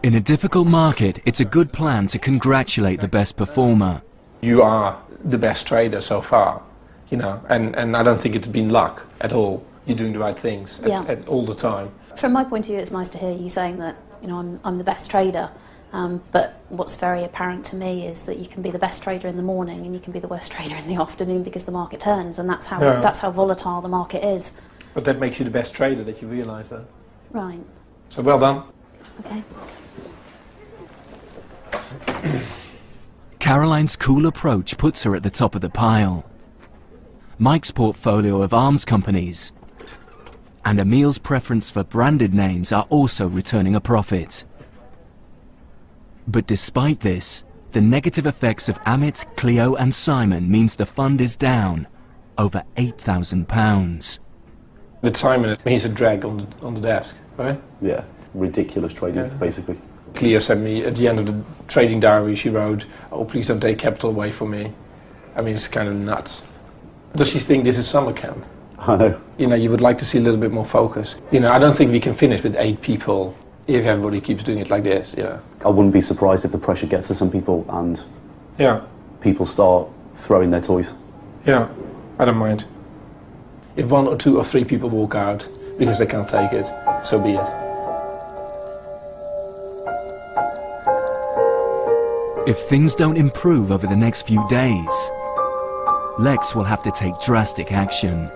In a difficult market, it's a good plan to congratulate the best performer. You are the best trader so far, you know, and I don't think it's been luck at all. You're doing the right things at all the time. From my point of view, it's nice to hear you saying that, you know, I'm the best trader. But what's very apparent to me is that you can be the best trader in the morning and you can be the worst trader in the afternoon because the market turns, and that's how volatile the market is. But that makes you the best trader, that you realise that. Right. So well done. Okay. Caroline's cool approach puts her at the top of the pile. Mike's portfolio of arms companies and Emil's preference for branded names are also returning a profit. But despite this, the negative effects of Amit, Cleo and Simon means the fund is down over £8,000. With Simon, he's a drag on the desk, right? Yeah, ridiculous trading, basically. Cleo sent me, at the end of the trading diary, she wrote, "Oh, please don't take capital away from me." I mean, it's kind of nuts. Does she think this is summer camp? I know. You know, you would like to see a little bit more focus. You know, I don't think we can finish with 8 people if everybody keeps doing it like this, you know. I wouldn't be surprised if the pressure gets to some people and Yeah. people start throwing their toys. Yeah, I don't mind. If 1 or 2 or 3 people walk out because they can't take it, so be it. If things don't improve over the next few days, Lex will have to take drastic action.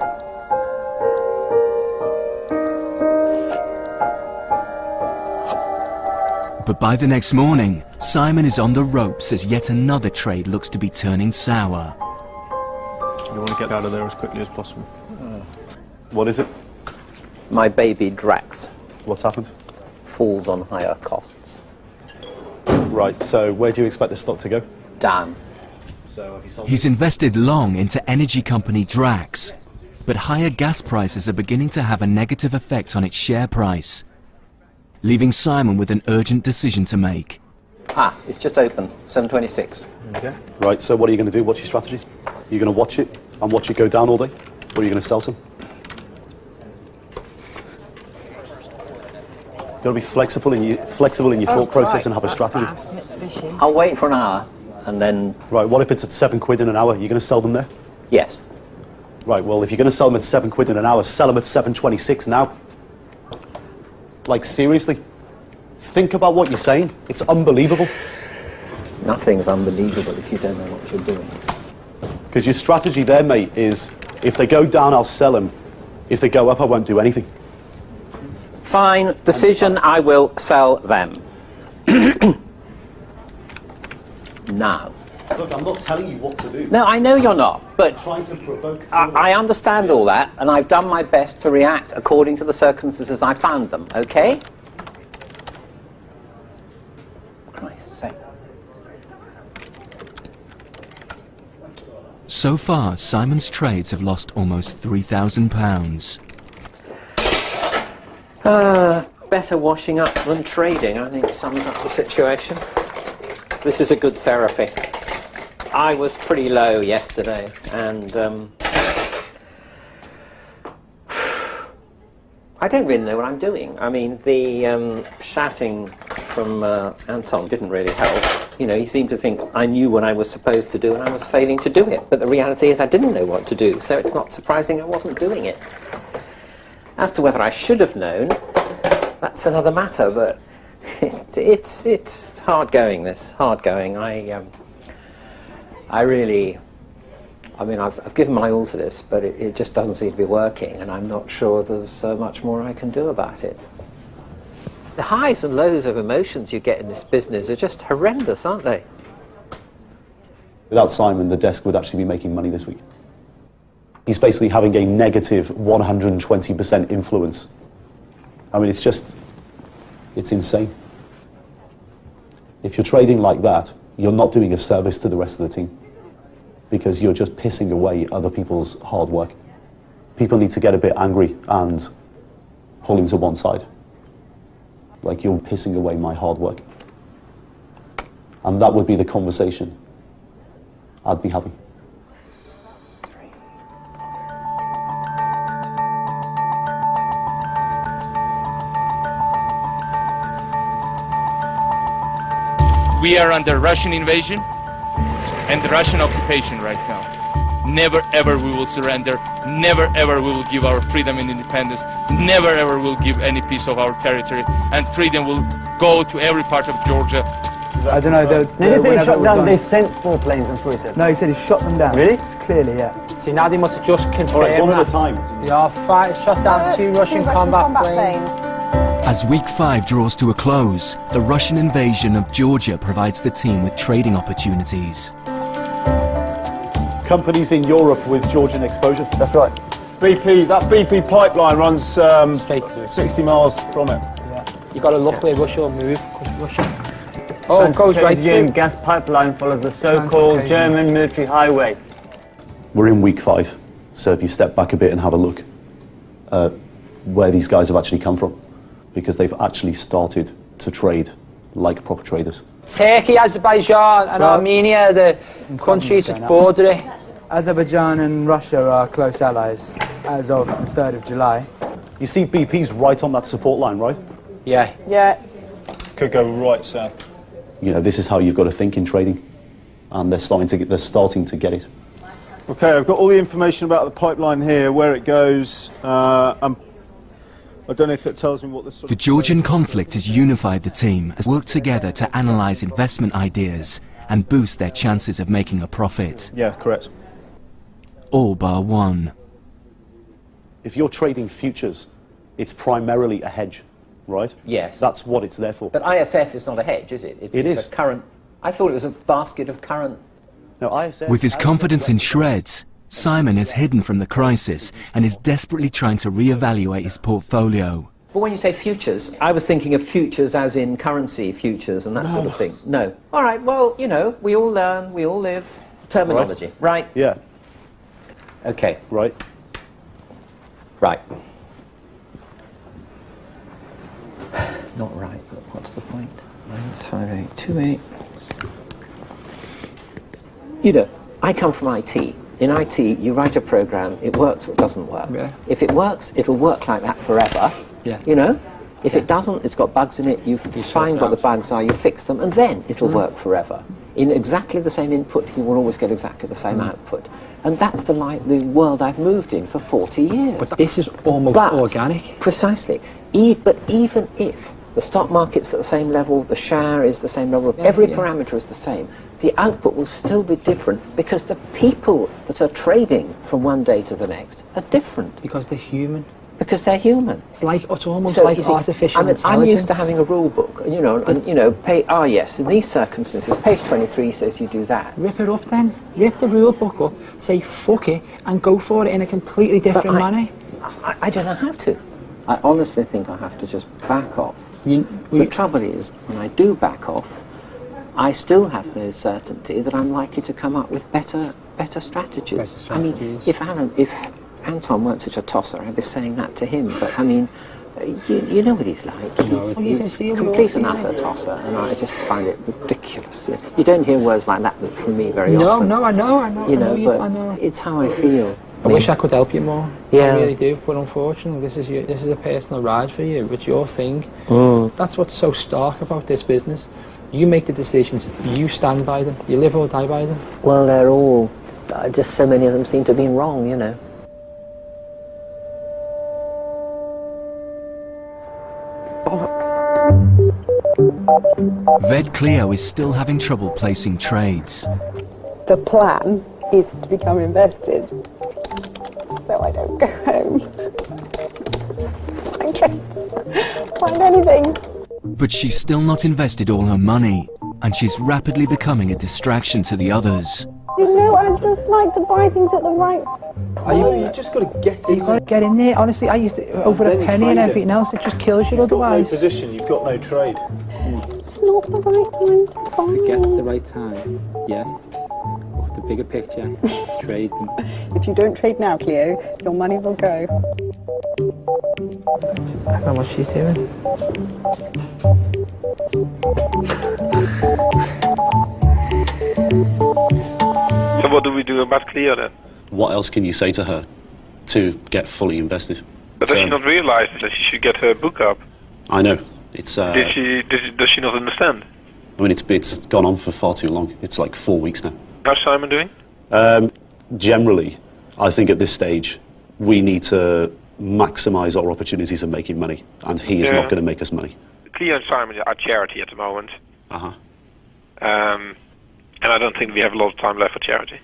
But by the next morning, Simon is on the ropes as yet another trade looks to be turning sour. You want to get out of there as quickly as possible. What is it? My baby Drax. What's happened? Falls on higher costs. Right, so where do you expect the stock to go? Down. He's invested long into energy company Drax, but higher gas prices are beginning to have a negative effect on its share price, leaving Simon with an urgent decision to make. It's just open, 7:26. Okay. Right, so what are you going to do? What's your strategy? You're going to watch it and watch it go down all day? Or are you going to sell some? You've got to be flexible in your thought process and have a strategy. I'll wait for an hour and then... Right, what if it's at £7 in an hour? You're going to sell them there? Yes. Right, well, if you're going to sell them at £7 in an hour, sell them at 7.26 now. Like, seriously? Think about what you're saying. It's unbelievable. Nothing's unbelievable if you don't know what you're doing. Because your strategy there, mate, is if they go down, I'll sell them. If they go up, I won't do anything. Fine. Decision, I will sell them. Now. Look, I'm not telling you what to do. No, I know you're not, but I'm trying to provoke I understand all that, and I've done my best to react according to the circumstances I found them, okay? Christ's sake. So far, Simon's trades have lost almost £3,000. Better washing up than trading, I think sums up the situation. This is a good therapy. I was pretty low yesterday, and I don't really know what I'm doing. I mean, the shouting from Anton didn't really help. You know, he seemed to think I knew what I was supposed to do and I was failing to do it. But the reality is I didn't know what to do, so it's not surprising I wasn't doing it. As to whether I should have known, that's another matter, but It's hard going. This hard going. I really. I mean, I've given my all to this, but it just doesn't seem to be working, and I'm not sure there's much more I can do about it. The highs and lows of emotions you get in this business are just horrendous, aren't they? Without Simon, the desk would actually be making money this week. He's basically having a negative 120% influence. I mean, it's insane. If you're trading like that, you're not doing a service to the rest of the team, because you're just pissing away other people's hard work. People need to get a bit angry and pull him to one side. Like, you're pissing away my hard work. And that would be the conversation I'd be having. We are under Russian invasion and Russian occupation right now. Never ever we will surrender. Never ever we will give our freedom and independence. Never ever we will give any piece of our territory. And freedom will go to every part of Georgia. I don't know. They said he shot down. They sent 4 planes. I'm sure he said. No, he said he shot them down. Really? Clearly, yeah. See, now they must have just confirmed All right, one that. at a time. Yeah, shot down 2 Russian combat planes. As week 5 draws to a close, the Russian invasion of Georgia provides the team with trading opportunities. Companies in Europe with Georgian exposure. That's right. BP, that BP pipeline runs straight through. 60 miles from it. Yeah. You got to look where Russia will move. Russia. Oh, it goes right through. Gas pipeline follows the so-called German military highway. We're in week 5, so if you step back a bit and have a look at where these guys have actually come from, because they've actually started to trade like proper traders. Turkey, Azerbaijan and Armenia, the countries which border it. Azerbaijan and Russia are close allies as of the 3rd of July. You see BP's right on that support line, right? Yeah. Yeah. Could go right south. You know, this is how you've got to think in trading, and they're starting to get it. Okay, I've got all the information about the pipeline here, where it goes. I don't know if it tells me what this The Georgian conflict has unified the team as worked together to analyse investment ideas and boost their chances of making a profit. Yeah, correct. All bar one. If you're trading futures, it's primarily a hedge, right? Yes. That's what it's there for. But ISF is not a hedge, is it? It's is. a current. I thought it was a basket of current. No, ISF. With his confidence in shreds, Simon is hidden from the crisis and is desperately trying to re-evaluate his portfolio. But when you say futures, I was thinking of futures as in currency futures and that sort of thing. No. All right, well, you know, we all learn, we all live. Terminology. Right? Yeah. Okay. Right. Right. Not right, but what's the point? -5828. You know, I come from IT. In IT, you write a program, it works or it doesn't work. Yeah. If it works, it'll work like that forever. Yeah. You know? If it doesn't, it's got bugs in it, you find what the bugs are, you fix them, and then it'll work forever. In exactly the same input, you will always get exactly the same output. And that's the world I've moved in for 40 years. But this is almost organic. Precisely. But even if the stock market's at the same level, the share is the same level, every parameter is the same, the output will still be different because the people that are trading from one day to the next are different. Because they're human. Because they're human. It's almost like artificial intelligence. I'm used to having a rule book, you know, and you know, yes, in these circumstances, page 23 says you do that. Rip it up then. Rip the rule book up, say fuck it, and go for it in a completely different manner. I don't know how to. I honestly think I have to just back off. The trouble is, when I do back off, I still have no certainty that I'm likely to come up with better strategies. I mean, if Anton weren't such a tosser, I'd be saying that to him. But I mean, you know what he's like. He's complete and utter tosser, and I just find it ridiculous. You don't hear words like that from me very often. No, I know. You know, but it's how I feel. I wish I could help you more. Yeah. I really do. But unfortunately, this is a personal ride for you. It's your thing. That's what's so stark about this business. You make the decisions. You stand by them. You live or die by them. Well, they're all just so many of them seem to have been wrong. You know. Bollocks. Ved Cleo is still having trouble placing trades. The plan is to become invested, so I don't go home. Find trades, find anything. But she's still not invested all her money, and she's rapidly becoming a distraction to the others. You know, I just like to buy things at the right point. You just got to get in. You got to get in there. Honestly, I used to over a penny and everything else. It just kills you otherwise. You've got no position. You've got no trade. It's not the right time to buy. Forget the right time. Yeah. Look at the bigger picture. Trade them. If you don't trade now, Cleo, your money will go. I don't know what she's doing. So what do we do about Cleo then? What else can you say to her to get fully invested? But does she not realize that she should get her book up? I know. It's. Does she not understand? I mean, it's gone on for far too long. It's like 4 weeks now. How's Simon doing? Generally, I think at this stage, we need to maximise our opportunities of making money, and he is not going to make us money. Cleo and Simon are charity at the moment. Uh-huh. And I don't think we have a lot of time left for charity.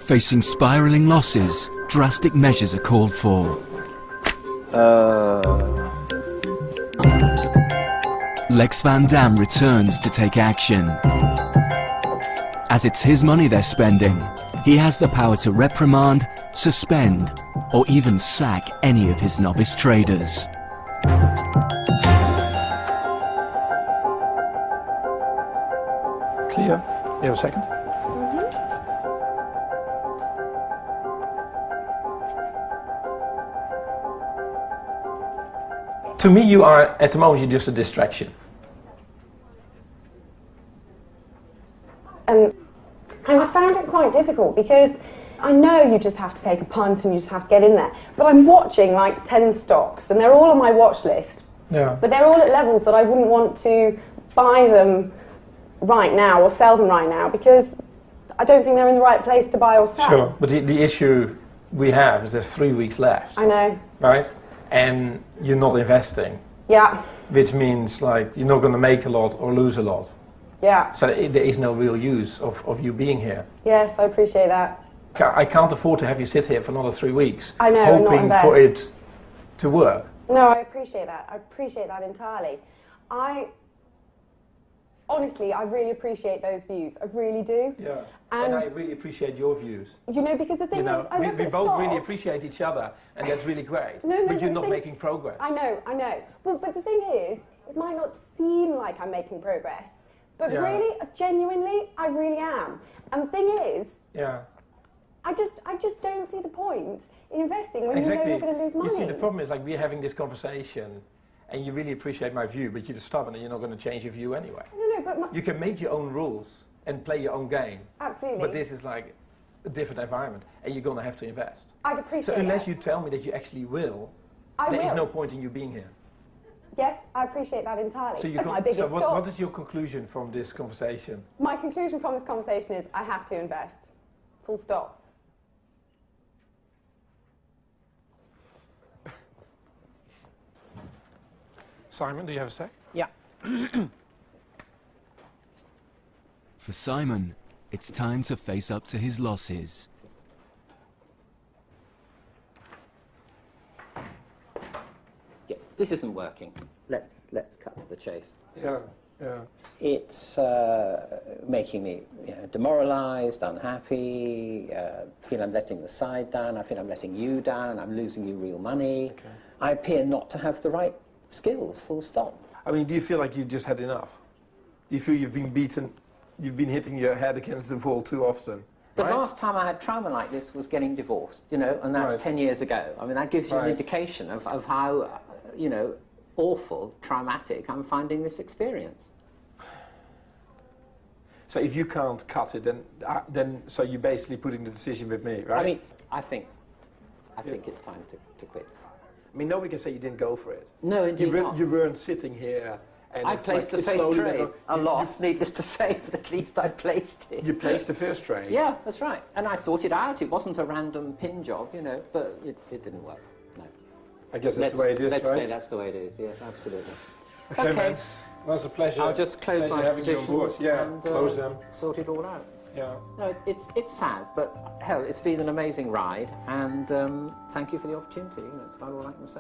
Facing spiralling losses, drastic measures are called for. Lex Van Dam returns to take action. As it's his money they're spending, he has the power to reprimand, suspend, or even sack any of his novice traders. Cleo, you have a second? To me, you are, at the moment, you're just a distraction. And I found it quite difficult because I know you just have to take a punt and you just have to get in there. But I'm watching like 10 stocks and they're all on my watch list. Yeah. But they're all at levels that I wouldn't want to buy them right now or sell them right now because I don't think they're in the right place to buy or sell. Sure, but the issue we have is there's 3 weeks left. I know. Right? And you're not investing. Yeah. Which means like you're not going to make a lot or lose a lot. Yeah. So there is no real use of you being here. Yes, I appreciate that. I can't afford to have you sit here for another 3 weeks. I know, hoping not for invest. it to work. No, I appreciate that. I appreciate that entirely. Honestly, I really appreciate those views. I really do. Yeah. And I really appreciate your views. you know, because the thing is, I look we at both really stocks. appreciate each other, and that's really great. No, but you're not thing, making progress. I know. Well, but the thing is, it might not seem like I'm making progress, but really, genuinely, I really am. And the thing is, I just don't see the point in investing when you know you're going to lose money. You see, the problem is like we're having this conversation, and you really appreciate my view, but you're stubborn and you're not going to change your view anyway. No, but you can make your own rules and play your own game. Absolutely. But this is like a different environment, and you're going to have to invest. I'd appreciate So unless that. you tell me that you actually will, I there is will. no point in you being here. Yes, I appreciate that entirely. So, That's my biggest so stop. what is your conclusion from this conversation? My conclusion from this conversation is I have to invest. Full stop. Simon, do you have a sec? Yeah. For Simon, it's time to face up to his losses. Yeah, this isn't working. Let's cut to the chase. Yeah. It's making me demoralised, unhappy, feel I'm letting the side down, I feel I'm letting you down, I'm losing you real money. Okay. I appear not to have the right skills, full stop. I mean, do you feel like you just had enough? Do you feel you've been beaten, you've been hitting your head against the wall too often? The last time I had trauma like this was getting divorced, and that's 10 years ago. I mean, that gives you an indication of how, awful, traumatic I'm finding this experience. So if you can't cut it, then so you're basically putting the decision with me, right? I mean, I think it's time to quit. I mean, nobody can say you didn't go for it. No, indeed not. You weren't sitting here And I it's placed like the it's first slowly trade. going- I lost, needless to say, but at least I placed it. You placed the first trade? Yeah, that's right. And I thought it out. It wasn't a random pin job, but it didn't work. No. I guess that's the way it is, let's right? say that's the way it is, yes, absolutely. Okay, man. Well, it's a pleasure. I'll just close pleasure my having you on board. positions Yeah, and close them. sort it all out. Yeah. No, it's sad, but hell, it's been an amazing ride, and thank you for the opportunity. That's about all I can say.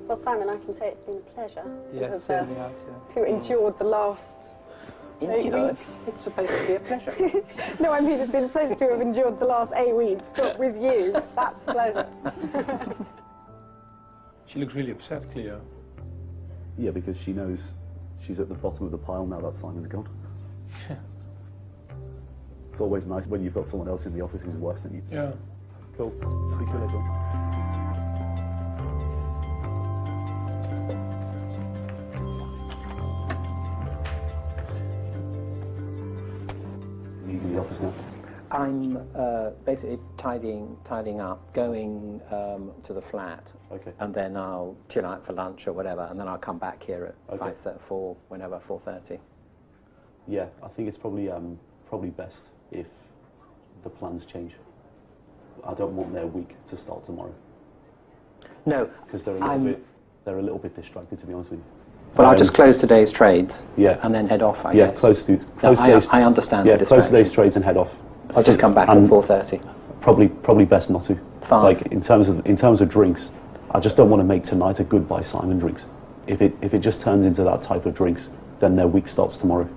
Well, Simon, I can say it's been a pleasure Yeah, to certainly have has, to endure the last 8 weeks. It's supposed to be a pleasure. No, I mean it's been a pleasure to have endured the last 8 weeks, but with you, that's a pleasure. She looks really upset, Cleo. Yeah, because she knows she's at the bottom of the pile now that Simon's gone. Yeah. It's always nice when you've got someone else in the office who's worse than you. Yeah. Cool. Speak to you later. You in the office now? I'm basically tidying up, going to the flat, and then I'll chill out for lunch or whatever, and then I'll come back here at 5:34, whenever, 4:30. Yeah, I think it's probably best if the plans change. I don't want their week to start tomorrow. No, because they're a little bit distracted, to be honest with you. Well, I'll just close today's trades. Yeah. And then head off, I yeah, guess. close today's. I understand. Yeah, the close today's distraction. trades and head off. I'll just come back at 4:30. Probably best not to. Fine. Like in terms of drinks, I just don't want to make tonight a goodbye Simon drinks. If it just turns into that type of drinks, then their week starts tomorrow,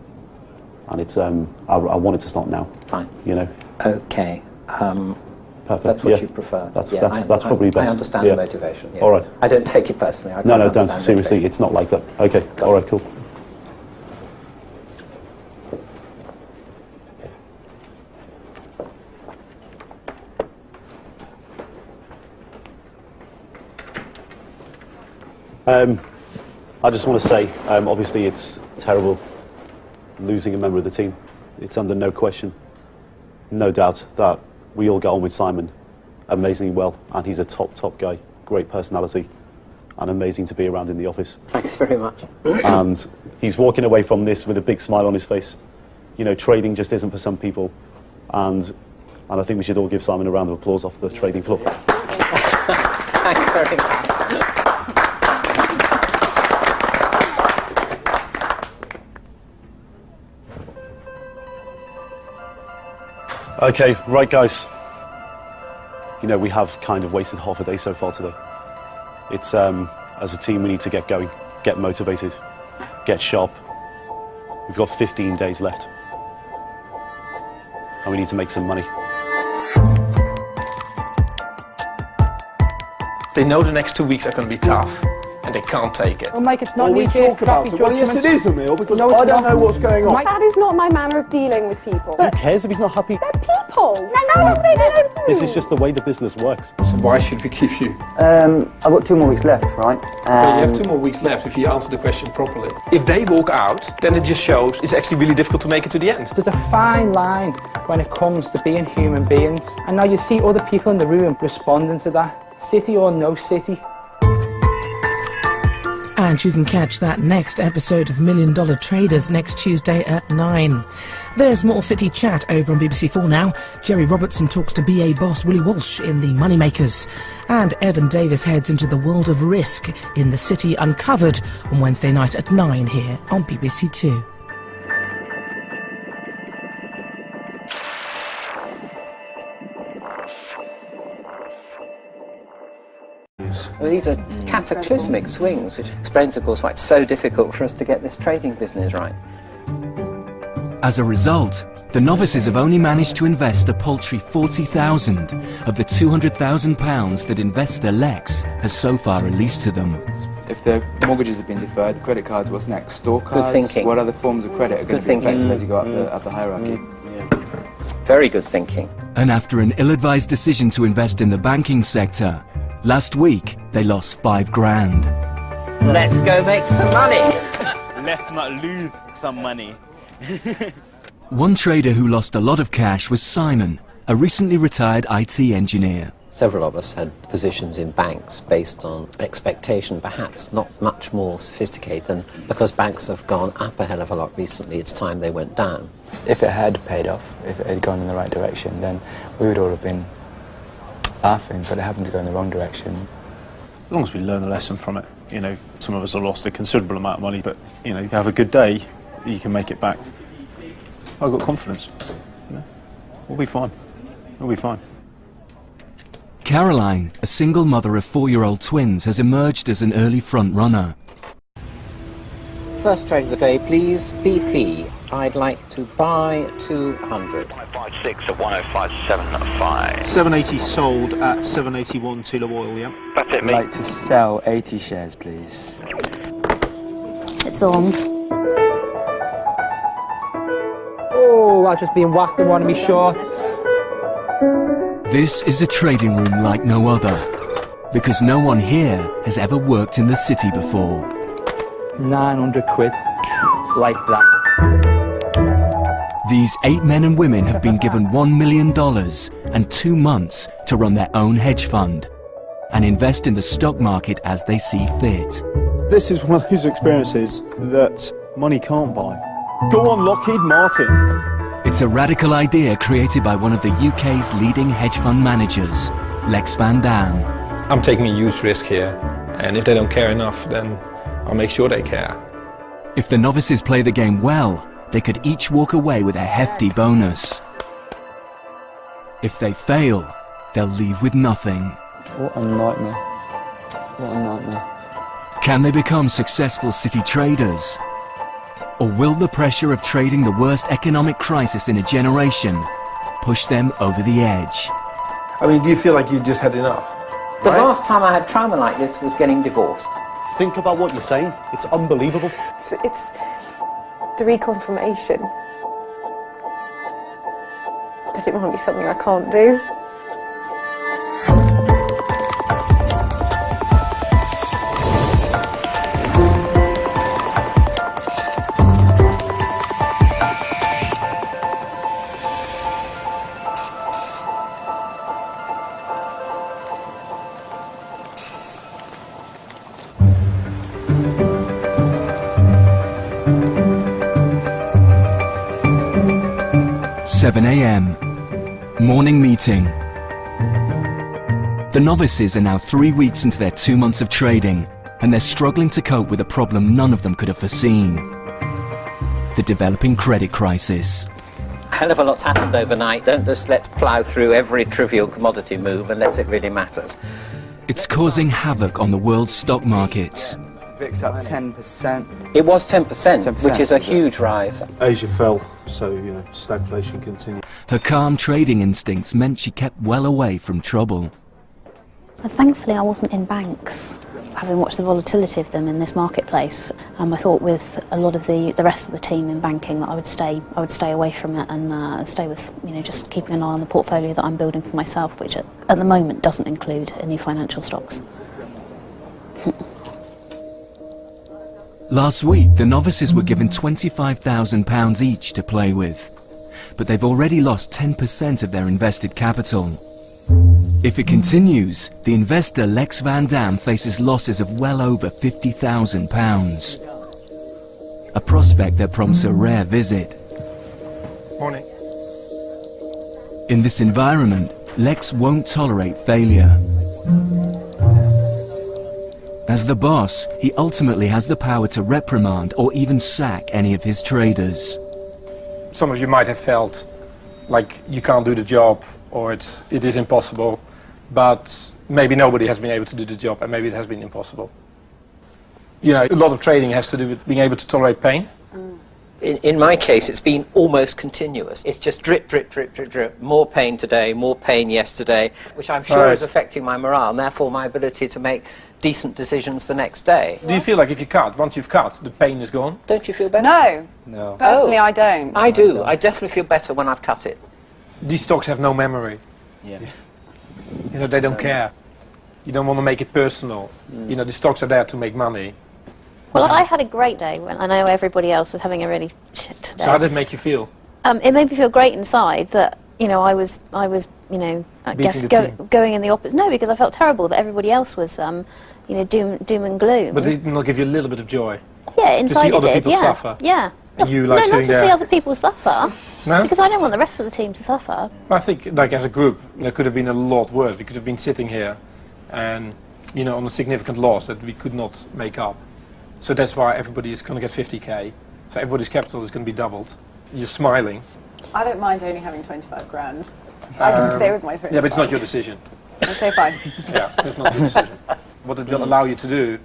and it's I want it to start now. Fine. You know. Okay. Perfect. That's what you prefer. That's Yeah, that's probably best. I understand the motivation. Yeah. All right. I don't take it personally. I No, can't don't. understand Seriously, motivation. it's not like that. Okay. All right. Cool. I just want to say, obviously it's terrible losing a member of the team. It's under no question, no doubt that we all get on with Simon amazingly well, and he's a top guy, great personality, and amazing to be around in the office. Thanks very much. And he's walking away from this with a big smile on his face. You know, trading just isn't for some people, and I think we should all give Simon a round of applause off the trading floor. Thanks very much. Okay, right guys. You know, we have kind of wasted half a day so far today. It's, as a team, we need to get going, get motivated, get sharp. We've got 15 days left. And we need to make some money. They know the next 2 weeks are going to be tough, and they can't take it. Well, Mike, it's not we talk about it. Well, yes, it is, Emil, because No, I it's don't not. know what's going on. That is not my manner of dealing with people. Who cares if he's not happy? They're people. They don't do. This is just the way the business works. So why should we keep you? I've got 2 more weeks left, right? Well, you have 2 more weeks left if you answer the question properly. If they walk out, then it just shows it's actually really difficult to make it to the end. There's a fine line when it comes to being human beings. And now you see other people in the room responding to that. City or no city. And you can catch that next episode of $1 Million Traders next Tuesday at 9. There's more City chat over on BBC4 now. Jerry Robertson talks to BA boss Willie Walsh in The Moneymakers. And Evan Davis heads into the world of risk in The City Uncovered on Wednesday night at 9 here on BBC2. Well, these are cataclysmic swings, which explains, of course, why it's so difficult for us to get this trading business right. As a result, the novices have only managed to invest a paltry £40,000 of the £200,000 that investor Lex has so far released to them. If the mortgages have been deferred, the credit cards, what's next? Store cards? Good thinking. What other forms of credit are going to be effective as you go up the hierarchy? Very good thinking. And after an ill-advised decision to invest in the banking sector, last week they lost £5,000. Let's go make some money. Let's not lose some money. One trader who lost a lot of cash was Simon, a recently retired IT engineer. Several of us had positions in banks based on expectation, perhaps not much more sophisticated than because banks have gone up a hell of a lot recently, it's time they went down. If it had paid off, if it had gone in the right direction, then we would all have been laughing, but it happened to go in the wrong direction. As long as we learn a lesson from it, you know, some of us have lost a considerable amount of money, but, you know, you have a good day, you can make it back. I've got confidence. You know, we'll be fine. We'll be fine. Caroline, a single mother of 4-year-old twins, has emerged as an early front runner. First trade of the day, please. BP. I'd like to buy 200. 556 at 105.75. 780 sold at 781 Tula Oil, yeah? That's it, I'd mate. like to sell 80 shares, please. It's on. Oh, I've just been whacked in one of my shorts. This is a trading room like no other, because no one here has ever worked in the city before. 900 quid, like that. These 8 men and women have been given $1 million and 2 months to run their own hedge fund and invest in the stock market as they see fit. This is one of those experiences that money can't buy. Go on, Lockheed Martin. It's a radical idea created by one of the UK's leading hedge fund managers, Lex Van Dam. I'm taking a huge risk here, and if they don't care enough, then I'll make sure they care. If the novices play the game well, they could each walk away with a hefty bonus. If they fail, they'll leave with nothing. What a nightmare. What a nightmare. Can they become successful city traders? Or will the pressure of trading the worst economic crisis in a generation push them over the edge? I mean, do you feel like you just had enough? The last time I had trauma like this was getting divorced. Think about what you're saying. It's unbelievable. It's the reconfirmation that it might be something I can't do. $7 a.m. Morning meeting. The novices are now 3 weeks into their 2 months of trading, and they're struggling to cope with a problem none of them could have foreseen: the developing credit crisis. A hell of a lot's happened overnight. Don't just let's plough through every trivial commodity move unless it really matters. It's causing havoc on the world's stock markets. VIX up 10%. It was 10%, which is a huge rise. Asia fell, so, you know, stagflation continued. Her calm trading instincts meant she kept well away from trouble. And thankfully I wasn't in banks. Having watched the volatility of them in this marketplace, I thought with a lot of the rest of the team in banking that I would stay away from it and stay with, you know, just keeping an eye on the portfolio that I'm building for myself, which at the moment doesn't include any financial stocks. Last week, the novices were given £25,000 each to play with, but they've already lost 10% of their invested capital. If it continues, the investor Lex Van Dam faces losses of well over £50,000. A prospect that prompts a rare visit. Morning. In this environment, Lex won't tolerate failure. As the boss, he ultimately has the power to reprimand or even sack any of his traders. Some of you might have felt like you can't do the job, or it is impossible, but maybe nobody has been able to do the job, and maybe it has been impossible. You know, a lot of trading has to do with being able to tolerate pain. In my case, it's been almost continuous. It's just drip, drip, drip, drip, drip. More pain today, more pain yesterday, which I'm sure is affecting my morale, and therefore my ability to make decent decisions the next day. Do you feel like if you cut, once you've cut, the pain is gone? Don't you feel better? No. No. Personally, I don't. I do. I definitely feel better when I've cut it. These stocks have no memory. Yeah. You know, they don't care. You don't want to make it personal. You know, the stocks are there to make money. Well, I had a great day when I know everybody else was having a really shit day. So how did it make you feel? It made me feel great inside that, you know, I was, you know, I guess going in the opposite. No, because I felt terrible that everybody else was, you know, doom and gloom. But did it not give you a little bit of joy? Yeah, inside to see other it did. people suffer. Yeah. And you like no, sitting not to there. see other people suffer. No? Because I don't want the rest of the team to suffer. I think, like, as a group, there could have been a lot worse. We could have been sitting here and, you know, on a significant loss that we could not make up. So that's why everybody is going to get 50k. So everybody's capital is going to be doubled. You're smiling. I don't mind only having 25 grand. I can stay with my 25. Yeah, but it's not your decision. Okay, fine. Yeah, it's not your decision. What it will allow you to do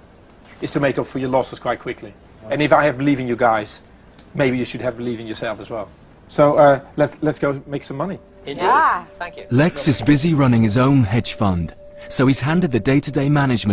is to make up for your losses quite quickly. And if I have belief in you guys, maybe you should have belief in yourself as well. So let's go make some money. Indeed. Yeah. Thank you. Lex is busy running his own hedge fund, so he's handed the day-to-day management